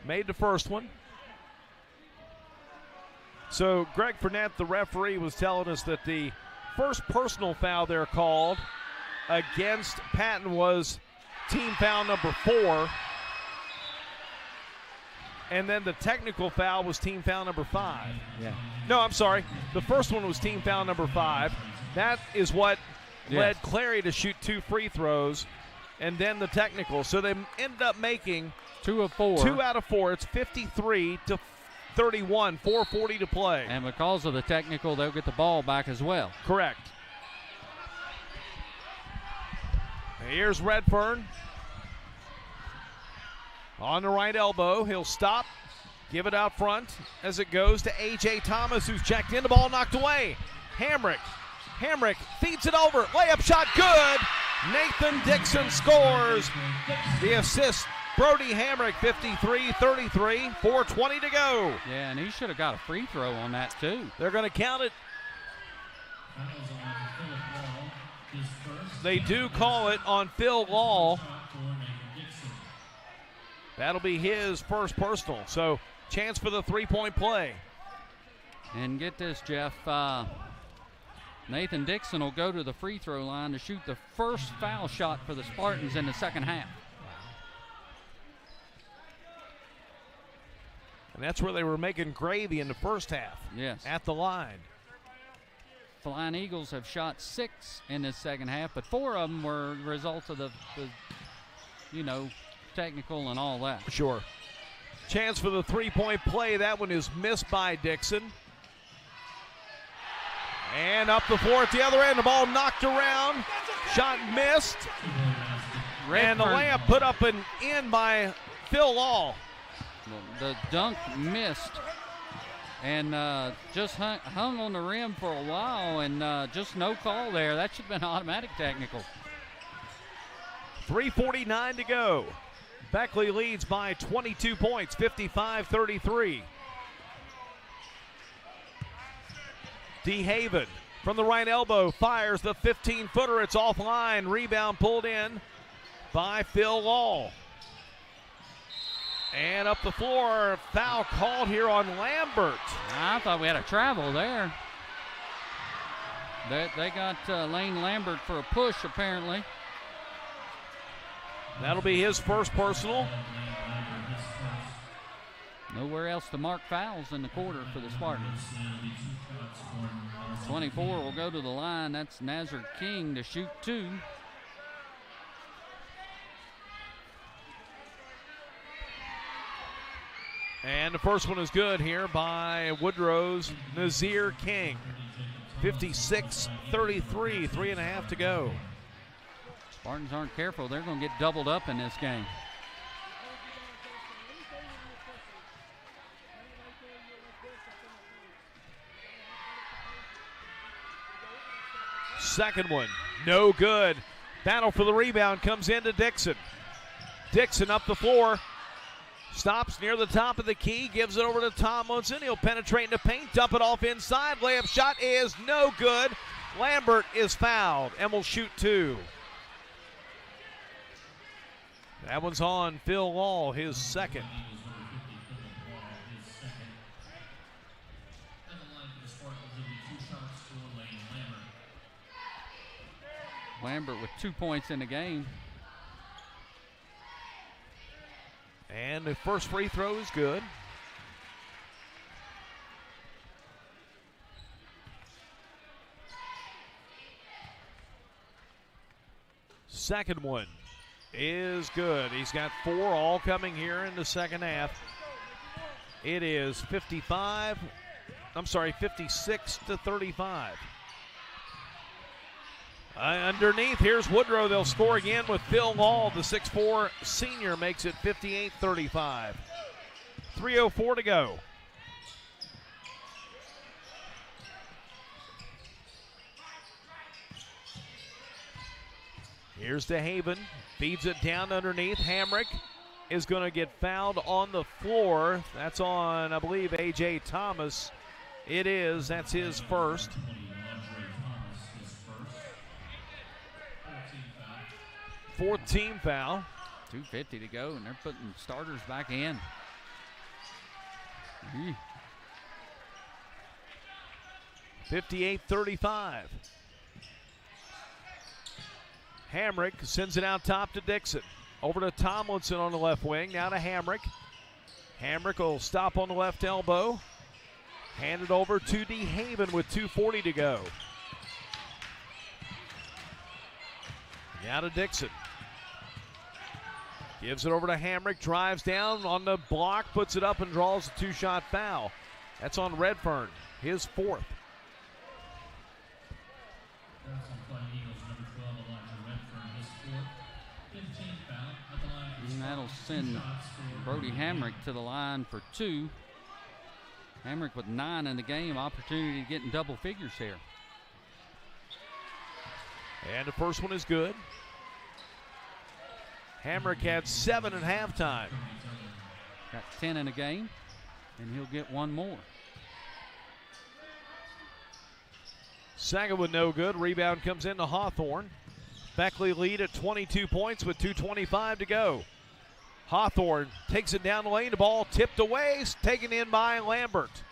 Made the first one. So Greg Burnett, the referee, was telling us that the first personal foul they're called against Patton was team foul number 4. And then the technical foul was team foul number 5. Yeah. No, I'm sorry. The first one was team foul number 5. That is what led Clary to shoot 2 free throws and then the technical. So they ended up making 2 of 4. 2 out of 4. It's 53 to 31, 4:40 to play. And because of the technical, they'll get the ball back as well. Correct. Here's Redfern. On the right elbow, he'll stop, give it out front as it goes to A.J. Thomas, who's checked in. The ball knocked away. Hamrick feeds it over. Layup shot, good. Nathan Dixon scores. The assist, Brody Hamrick, 53-33, 4:20 to go. Yeah, and he should have got a free throw on that too. They're going to count it. They do call it on Phil Law. That'll be his first personal. So, chance for the three-point play. And get this, Jeff. Nathan Dixon will go to the free throw line to shoot the first foul shot for the Spartans in the second half. And that's where they were making gravy in the first half. Yes. At the line. Flying Eagles have shot 6 in this second half, but 4 of them were results of the technical and all that. Sure. Chance for the three-point play. That one is missed by Dixon. And up the floor at the other end. The ball knocked around. Shot missed. And the layup put up and in by Phil Law. The dunk missed. And just hung on the rim for a while, and just no call there. That should have been automatic technical. 3:49 to go. Beckley leads by 22 points, 55-33. DeHaven from the right elbow fires the 15-footer. It's offline. Rebound pulled in by Phil Law. And up the floor, foul called here on Lambert. I thought we had a travel there. They got Lane Lambert for a push, apparently. That'll be his first personal. Nowhere else to mark fouls in the quarter for the Spartans. 24 will go to the line. That's Nazar King to shoot 2. And the first one is good here by Woodrow's Nazir King. 56-33, 3.5 to go. Spartans aren't careful. They're going to get doubled up in this game. Second one, no good. Battle for the rebound comes into Dixon. Dixon up the floor. Stops near the top of the key, gives it over to Tomlinson. He'll penetrate into paint, dump it off inside. Layup shot is no good. Lambert is fouled and will shoot 2. That one's on Phil Law, his second. Lambert with 2 points in the game. And the first free throw is good. Second one is good. He's got 4 all coming here in the second half. It is 56-35. Underneath, here's Woodrow. They'll score again with Phil Law. The 6'4 senior makes it 58-35. 3:04 to go. Here's DeHaven. Feeds it down underneath. Hamrick is going to get fouled on the floor. That's on, I believe, A.J. Thomas. It is. That's his first. 4th team foul. 2:50 to go, and they're putting starters back in. 58-35. Hamrick sends it out top to Dixon. Over to Tomlinson on the left wing. Now to Hamrick. Hamrick will stop on the left elbow. Hand it over to DeHaven with 2:40 to go. Now to Dixon. Gives it over to Hamrick, drives down on the block, puts it up and draws a 2-shot foul. That's on Redfern, his 4th. And that'll send Brody Hamrick to the line for 2. Hamrick with 9 in the game, opportunity to get in double figures here. And the first one is good. Hamrick had 7 at halftime. Got 10 in a game, and he'll get 1 more. Second one no good. Rebound comes into Hawthorne. Beckley lead at 22 points with 2:25 to go. Hawthorne takes it down the lane. The ball tipped away, taken in by Lambert.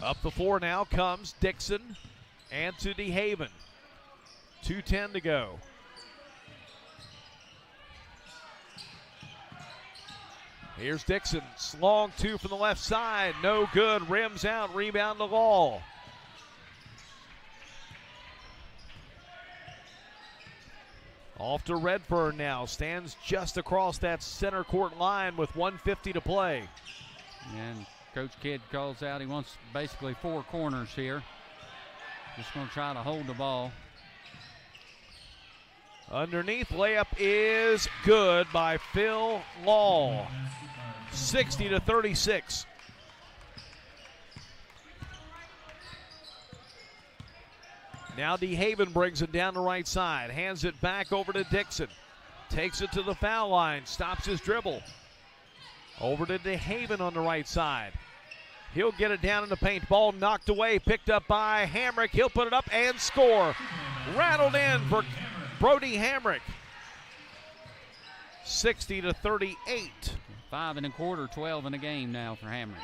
Up the floor now comes Dixon and to DeHaven. 2:10 to go. Here's Dixon. Long 2 from the left side. No good. Rims out. Rebound to Law. Off to Redfern now. Stands just across that center court line with 1:50 to play. And Coach Kidd calls out he wants basically 4 corners here. Just going to try to hold the ball. Underneath, layup is good by Phil Law. 60-36. Now DeHaven brings it down the right side. Hands it back over to Dixon. Takes it to the foul line. Stops his dribble. Over to DeHaven on the right side. He'll get it down in the paint. Ball knocked away. Picked up by Hamrick. He'll put it up and score. Rattled in for Brody Hamrick. 60-38. 5 1/4, 12 in the game now for Hamrick.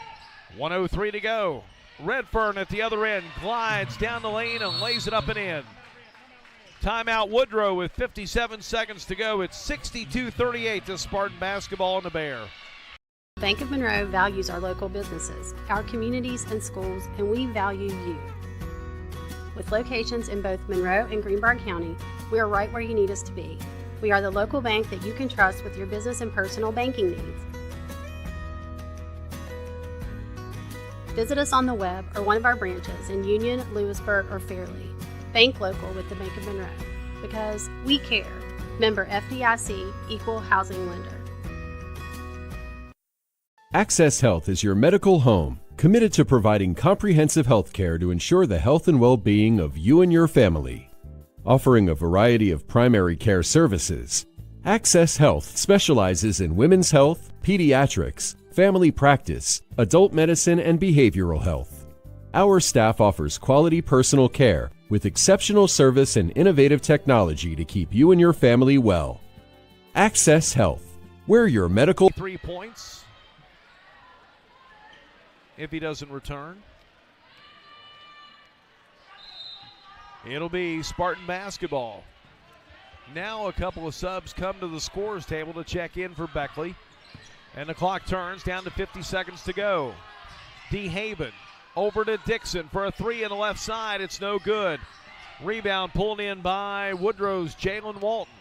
1:03 to go. Redfern at the other end glides down the lane and lays it up and in. Timeout Woodrow with 57 seconds to go. It's 62-38 to Spartan basketball in the Bear. Bank of Monroe values our local businesses, our communities and schools, and we value you. With locations in both Monroe and Greenbrier County, we are right where you need us to be. We are the local bank that you can trust with your business and personal banking needs. Visit us on the web or one of our branches in Union, Lewisburg, or Fairleigh. Bank local with the Bank of Monroe, because we care. Member FDIC, Equal Housing Lender. Access Health is your medical home, committed to providing comprehensive health care to ensure the health and well-being of you and your family. Offering a variety of primary care services, Access Health specializes in women's health, pediatrics, family practice, adult medicine, and behavioral health. Our staff offers quality personal care with exceptional service and innovative technology to keep you and your family well. Access Health, we're your medical... 3 points. If he doesn't return, it'll be Spartan basketball. Now a couple of subs come to the scorers table to check in for Beckley. And the clock turns down to 50 seconds to go. DeHaven over to Dixon for a three on the left side. It's no good. Rebound pulled in by Woodrow's Jalen Walton.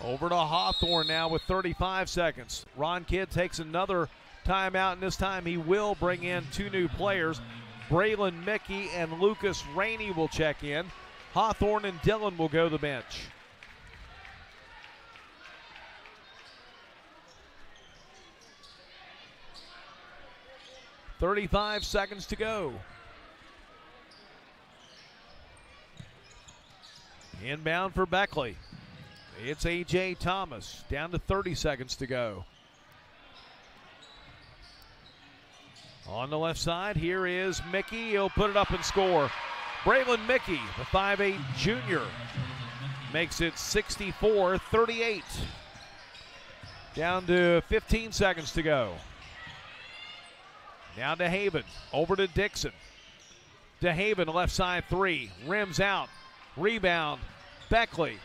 Over to Hawthorne now with 35 seconds. Ron Kidd takes another timeout, and this time he will bring in 2 new players. Braylon Mickey and Lucas Rainey will check in. Hawthorne and Dillon will go to the bench. .35 seconds to go. Inbound for Beckley. It's A.J. Thomas, down to 30 seconds to go. On the left side, here is Mickey. He'll put it up and score. Braylon Mickey, the 5'8 junior, makes it 64-38. Down to 15 seconds to go. Now DeHaven, over to Dixon. DeHaven, left side three, rims out, rebound, Beckley.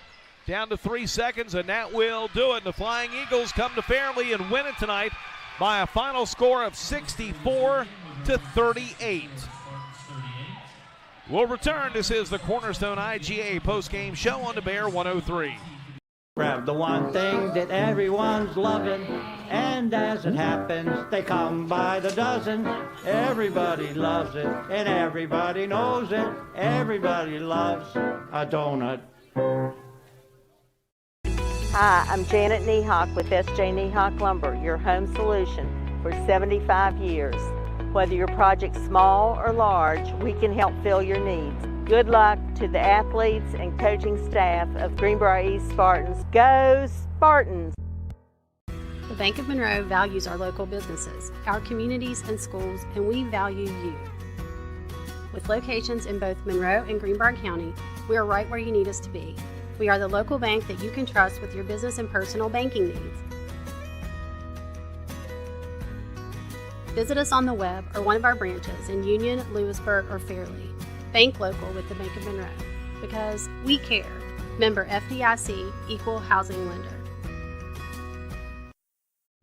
Down to 3 seconds, and that will do it. The Flying Eagles come to Fairleigh and win it tonight by a final score of 64-38. We'll return. This is the Cornerstone IGA postgame show on the Bear 103. Grab the one thing that everyone's loving, and as it happens, they come by the dozen. Everybody loves it, and everybody knows it. Everybody loves a donut. Hi, I'm Janet Niehawk with S.J. Niehawk Lumber, your home solution for 75 years. Whether your project's small or large, we can help fill your needs. Good luck to the athletes and coaching staff of Greenbrier East Spartans. Go Spartans! The Bank of Monroe values our local businesses, our communities and schools, and we value you. With locations in both Monroe and Greenbrier County, we are right where you need us to be. We are the local bank that you can trust with your business and personal banking needs. Visit us on the web or one of our branches in Union, Lewisburg, or Fairleigh. Bank local with the Bank of Monroe, because we care. Member FDIC, Equal Housing Lender.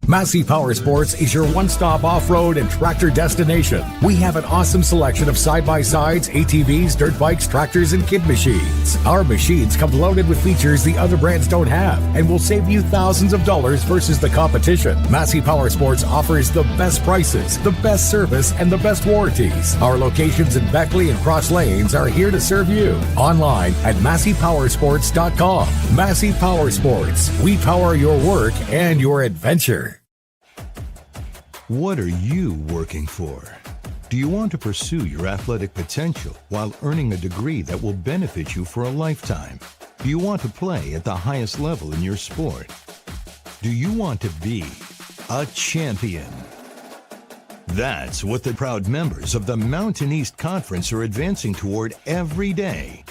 Massey Power Sports is your one-stop off-road and tractor destination. We have an awesome selection of side-by-sides, ATVs, dirt bikes, tractors, and kid machines. Our machines come loaded with features the other brands don't have and will save you thousands of dollars versus the competition. Massey Power Sports offers the best prices, the best service, and the best warranties. Our locations in Beckley and Cross Lanes are here to serve you. Online at MasseyPowersports.com. Massey Power Sports. We power your work and your adventure. What are you working for? Do you want to pursue your athletic potential while earning a degree that will benefit you for a lifetime? Do you want to play at the highest level in your sport? Do you want to be a champion? That's what the proud members of the Mountain East Conference are advancing toward every day.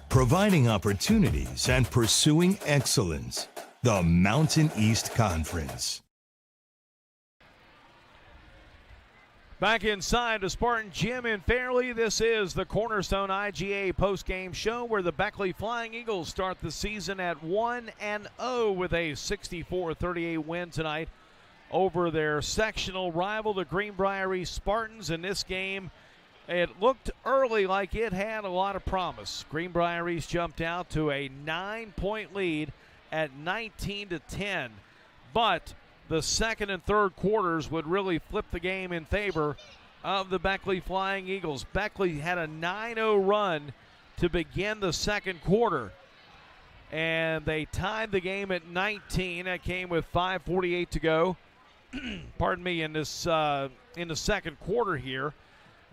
Providing opportunities and pursuing excellence. The Mountain East Conference. Back inside the Spartan Gym in Fairleigh, this is the Cornerstone IGA postgame show where the Beckley Flying Eagles start the season at 1-0 with a 64-38 win tonight over their sectional rival, the Greenbrier Spartans. In this game, it looked early like it had a lot of promise. Greenbrier jumped out to a 9-point lead at 19-10, but the second and third quarters would really flip the game in favor of the Beckley Flying Eagles. Beckley had a 9-0 run to begin the second quarter, and they tied the game at 19. That came with 5:48 to go. Pardon me, in the second quarter here.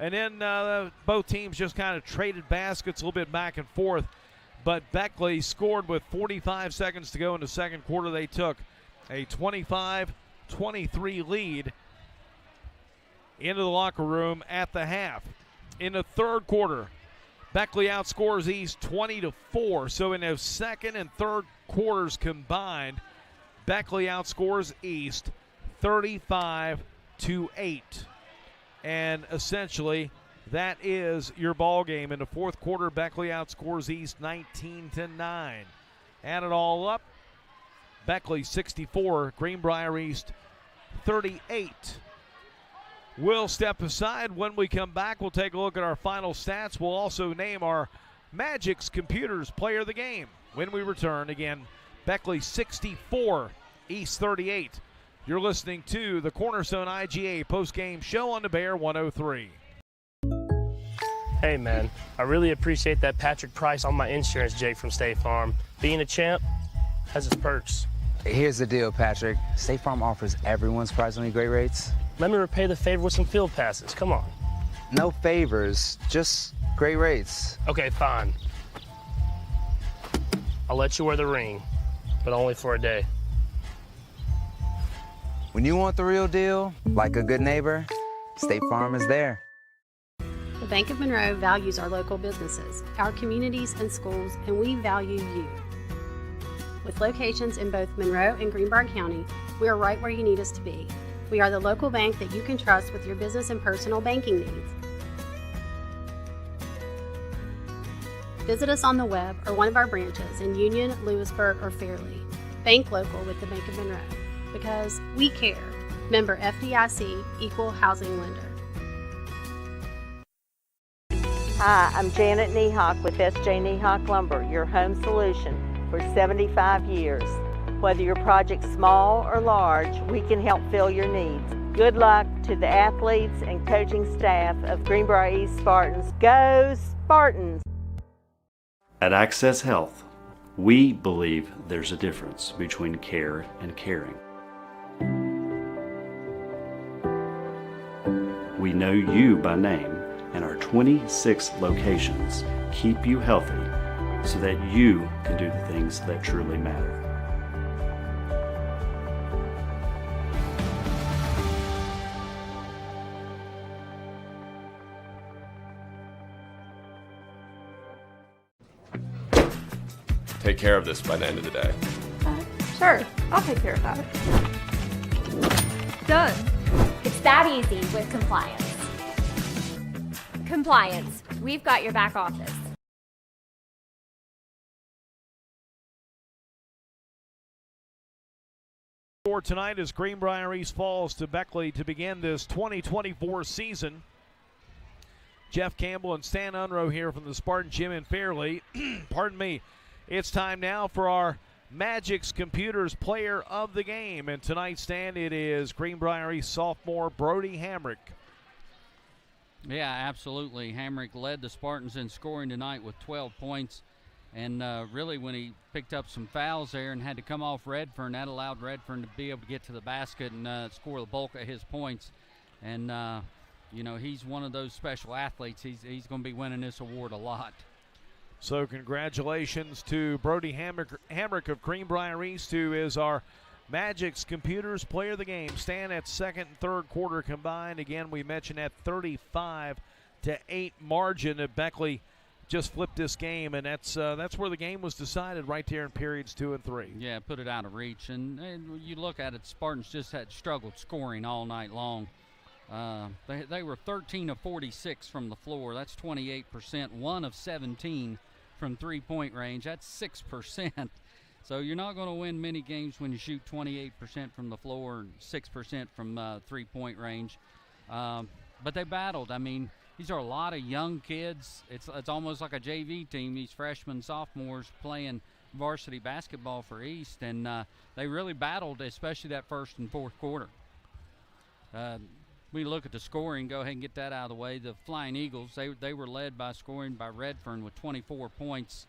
And then both teams just kind of traded baskets a little bit back and forth. But Beckley scored with 45 seconds to go in the second quarter. They took a 25-23 lead into the locker room at the half. In the third quarter, Beckley outscores East 20-4. So in those second and third quarters combined, Beckley outscores East 35-8. And essentially, that is your ball game. In the fourth quarter, Beckley outscores East 19-9. Add it all up, Beckley 64, Greenbrier East 38. We'll step aside. When we come back, we'll take a look at our final stats. We'll also name our Magic's Computers Player of the Game. When we return, again, Beckley 64, East 38. You're listening to the Cornerstone IGA postgame show on the Bear 103. Hey man, I really appreciate that Patrick price on my insurance, Jake from State Farm. Being a champ has its perks. Here's the deal, Patrick. State Farm offers everyone surprisingly great rates. Let me repay the favor with some field passes. Come on. No favors, just great rates. Okay, fine. I'll let you wear the ring, but only for a day. When you want the real deal, like a good neighbor, State Farm is there. The Bank of Monroe values our local businesses, our communities and schools, and we value you. With locations in both Monroe and Greenbrier County, we are right where you need us to be. We are the local bank that you can trust with your business and personal banking needs. Visit us on the web or one of our branches in Union, Lewisburg, or Fairleigh. Bank local with the Bank of Monroe, because we care. Member FDIC, Equal Housing Lender. Hi, I'm Janet Niehawk with S.J. Niehawk Lumber, your home solution for 75 years. Whether your project's small or large, we can help fill your needs. Good luck to the athletes and coaching staff of Greenbrier East Spartans. Go Spartans! At Access Health, we believe there's a difference between care and caring. We know you by name, and our 26 locations keep you healthy so that you can do the things that truly matter. Take care of this by the end of the day. Sure, I'll take care of that. Done. It's that easy with compliance. Compliance. We've got your back office. For tonight as Greenbrier East falls to Beckley to begin this 2024 season. Jeff Campbell and Stan Unrow here from the Spartan Gym in Fairleigh. Pardon me. It's time now for our Magic's Computers Player of the Game. And tonight's stand, it is Greenbrier East sophomore Brody Hamrick. Yeah, absolutely. Hamrick led the Spartans in scoring tonight with 12 points. And really, when he picked up some fouls there and had to come off Redfern, that allowed Redfern to be able to get to the basket and score the bulk of his points. And, you know, he's one of those special athletes. He's going to be winning this award a lot. So congratulations to Brody Hamrick of Greenbrier East, who is our Magic's Computers Player of the Game. Stan, at second and third quarter combined. Again, we mentioned that 35-8 margin that Beckley just flipped this game, and that's where the game was decided, right there in periods 2 and 3. Yeah, put it out of reach. And you look at it, Spartans just had struggled scoring all night long. They were 13 of 46 from the floor. That's 28%. 1 of 17 from three-point range. That's 6%. So you're not going to win many games when you shoot 28% from the floor and 6% from three-point range. But they battled. I mean, these are a lot of young kids. It's almost like a JV team, these freshmen, sophomores playing varsity basketball for East, and they really battled, especially that first and fourth quarter. We look at the scoring, go ahead and get that out of the way. The Flying Eagles, they were led by scoring by Redfern with 24 points.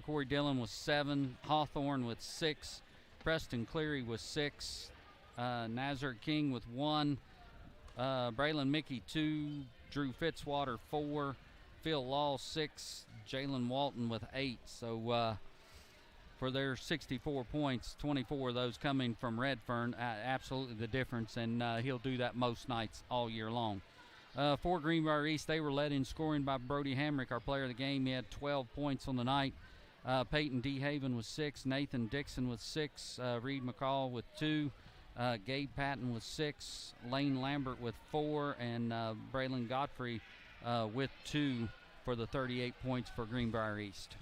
Corey Dillon with 7, Hawthorne with 6, Preston Cleary with 6, Nazar King with 1, Braylon Mickey 2, Drew Fitzwater 4, Phil Law 6, Jalen Walton with 8. So for their 64 points, 24 of those coming from Redfern, absolutely the difference, and he'll do that most nights all year long. For Greenbrier East, they were led in scoring by Brody Hamrick, our player of the game. He had 12 points on the night. Peyton D. Haven with 6, Nathan Dixon with 6, Reed McCall with 2, Gabe Patton with 6, Lane Lambert with 4, and Braylon Godfrey with 2 for the 38 points for Greenbrier East.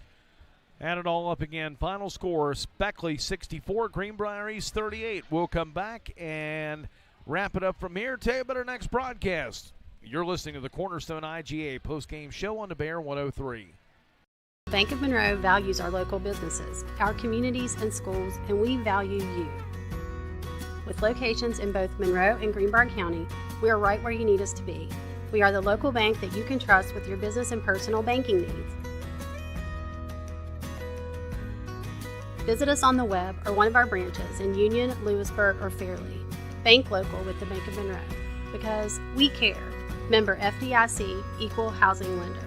Add it all up again. Final score, Beckley 64, Greenbrier East 38. We'll come back and wrap it up from here. Tell you about our next broadcast. You're listening to the Cornerstone IGA postgame show on the Bear 103. Bank of Monroe values our local businesses, our communities and schools, and we value you. With locations in both Monroe and Greenbrier County, we are right where you need us to be. We are the local bank that you can trust with your business and personal banking needs. Visit us on the web or one of our branches in Union, Lewisburg, or Fairleigh. Bank local with the Bank of Monroe, because we care. Member FDIC, Equal Housing Lender.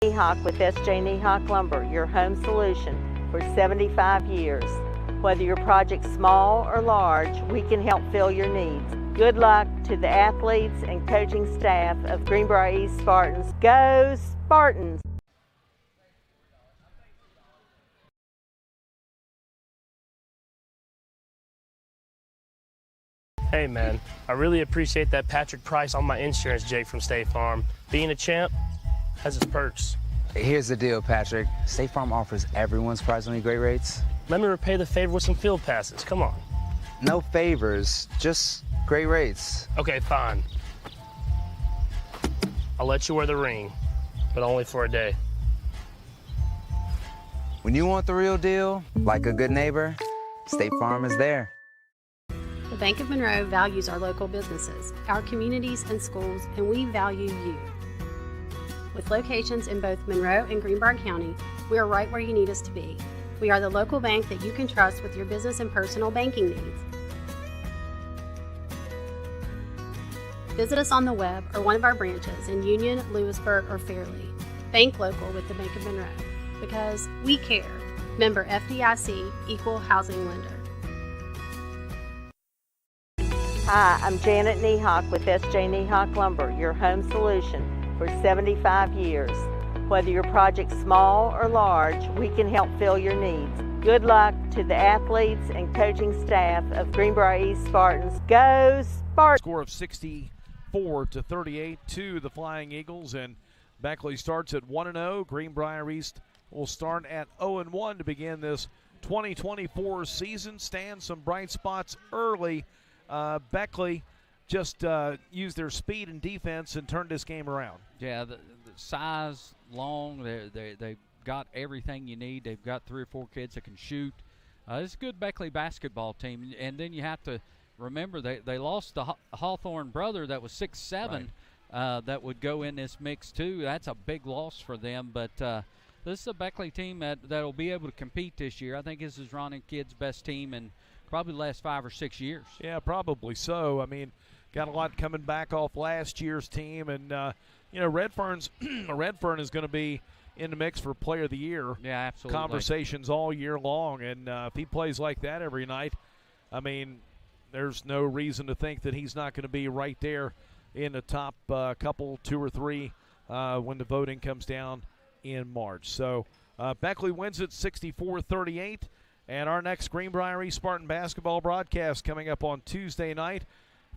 Nehawk with S.J. Nehawk Lumber, your home solution for 75 years. Whether your project's small or large, we can help fill your needs. Good luck to the athletes and coaching staff of Greenbrier East Spartans. Go Spartans! Hey man, I really appreciate that Patrick price on my insurance, Jake from State Farm. Being a champ has its perks. Here's the deal, Patrick. State Farm offers everyone surprisingly great rates. Let me repay the favor with some field passes. Come on. No favors, just great rates. Okay, fine. I'll let you wear the ring, but only for a day. When you want the real deal, like a good neighbor, State Farm is there. The Bank of Monroe values our local businesses, our communities and schools, and we value you. With locations in both Monroe and Greenbrier County, we are right where you need us to be. We are the local bank that you can trust with your business and personal banking needs. Visit us on the web or one of our branches in Union, Lewisburg, or Fairleigh. Bank local with the Bank of Monroe, because we care. Member FDIC, Equal Housing Lender. Hi, I'm Janet Nehawk with S.J. Nehawk Lumber, your home solution for 75 years. Whether your project's small or large, we can help fill your needs. Good luck to the athletes and coaching staff of Greenbrier East Spartans. Go Spartans! Score of 64-38 to the Flying Eagles, and Beckley starts at 1-0. Greenbrier East will start at 0-1 to begin this 2024 season. Stand some bright spots early. Beckley just used their speed and defense and turned this game around. Yeah, the size, long, they've got everything you need. They've got 3 or 4 kids that can shoot. It's a good Beckley basketball team. And then you have to remember they lost the Hawthorne brother that was 6'7", right. That would go in this mix too. That's a big loss for them. But this is a Beckley team that'll be able to compete this year. I think this is Ronnie Kidd's best team in probably the last 5 or 6 years. Yeah, probably so. I mean, got a lot coming back off last year's team, and Redfern is going to be in the mix for Player of the Year. Yeah, absolutely. Conversations all year long, and if he plays like that every night, I mean, there's no reason to think that he's not going to be right there in the top couple, 2 or 3, when the voting comes down in March. So Beckley wins it 64-38. And our next Greenbrier East Spartan basketball broadcast coming up on Tuesday night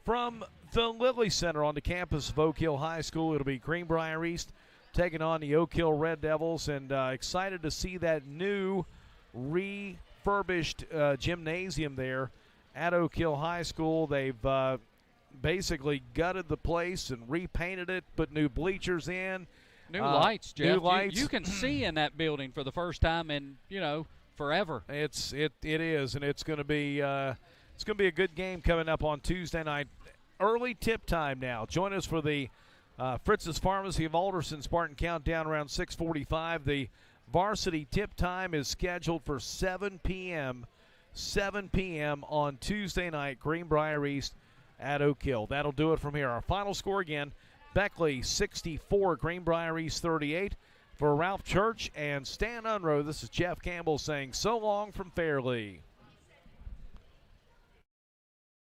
from the Lilly Center on the campus of Oak Hill High School. It'll be Greenbrier East taking on the Oak Hill Red Devils, and excited to see that new refurbished gymnasium there at Oak Hill High School. They've basically gutted the place and repainted it, put new bleachers in. New lights, Jeff. New lights. You can see in that building for the first time in, forever. It is, and it's going to be a good game coming up on Tuesday night. Early tip time now. Join us for the Fritz's Pharmacy of Alderson Spartan Countdown around 6:45. The varsity tip time is scheduled for 7 p.m. 7 p.m. on Tuesday night, Greenbrier East at Oak Hill. That'll do it from here. Our final score again, Beckley 64, Greenbrier East 38. For Ralph Church and Stan Unroe, this is Jeff Campbell saying so long from Fairleigh.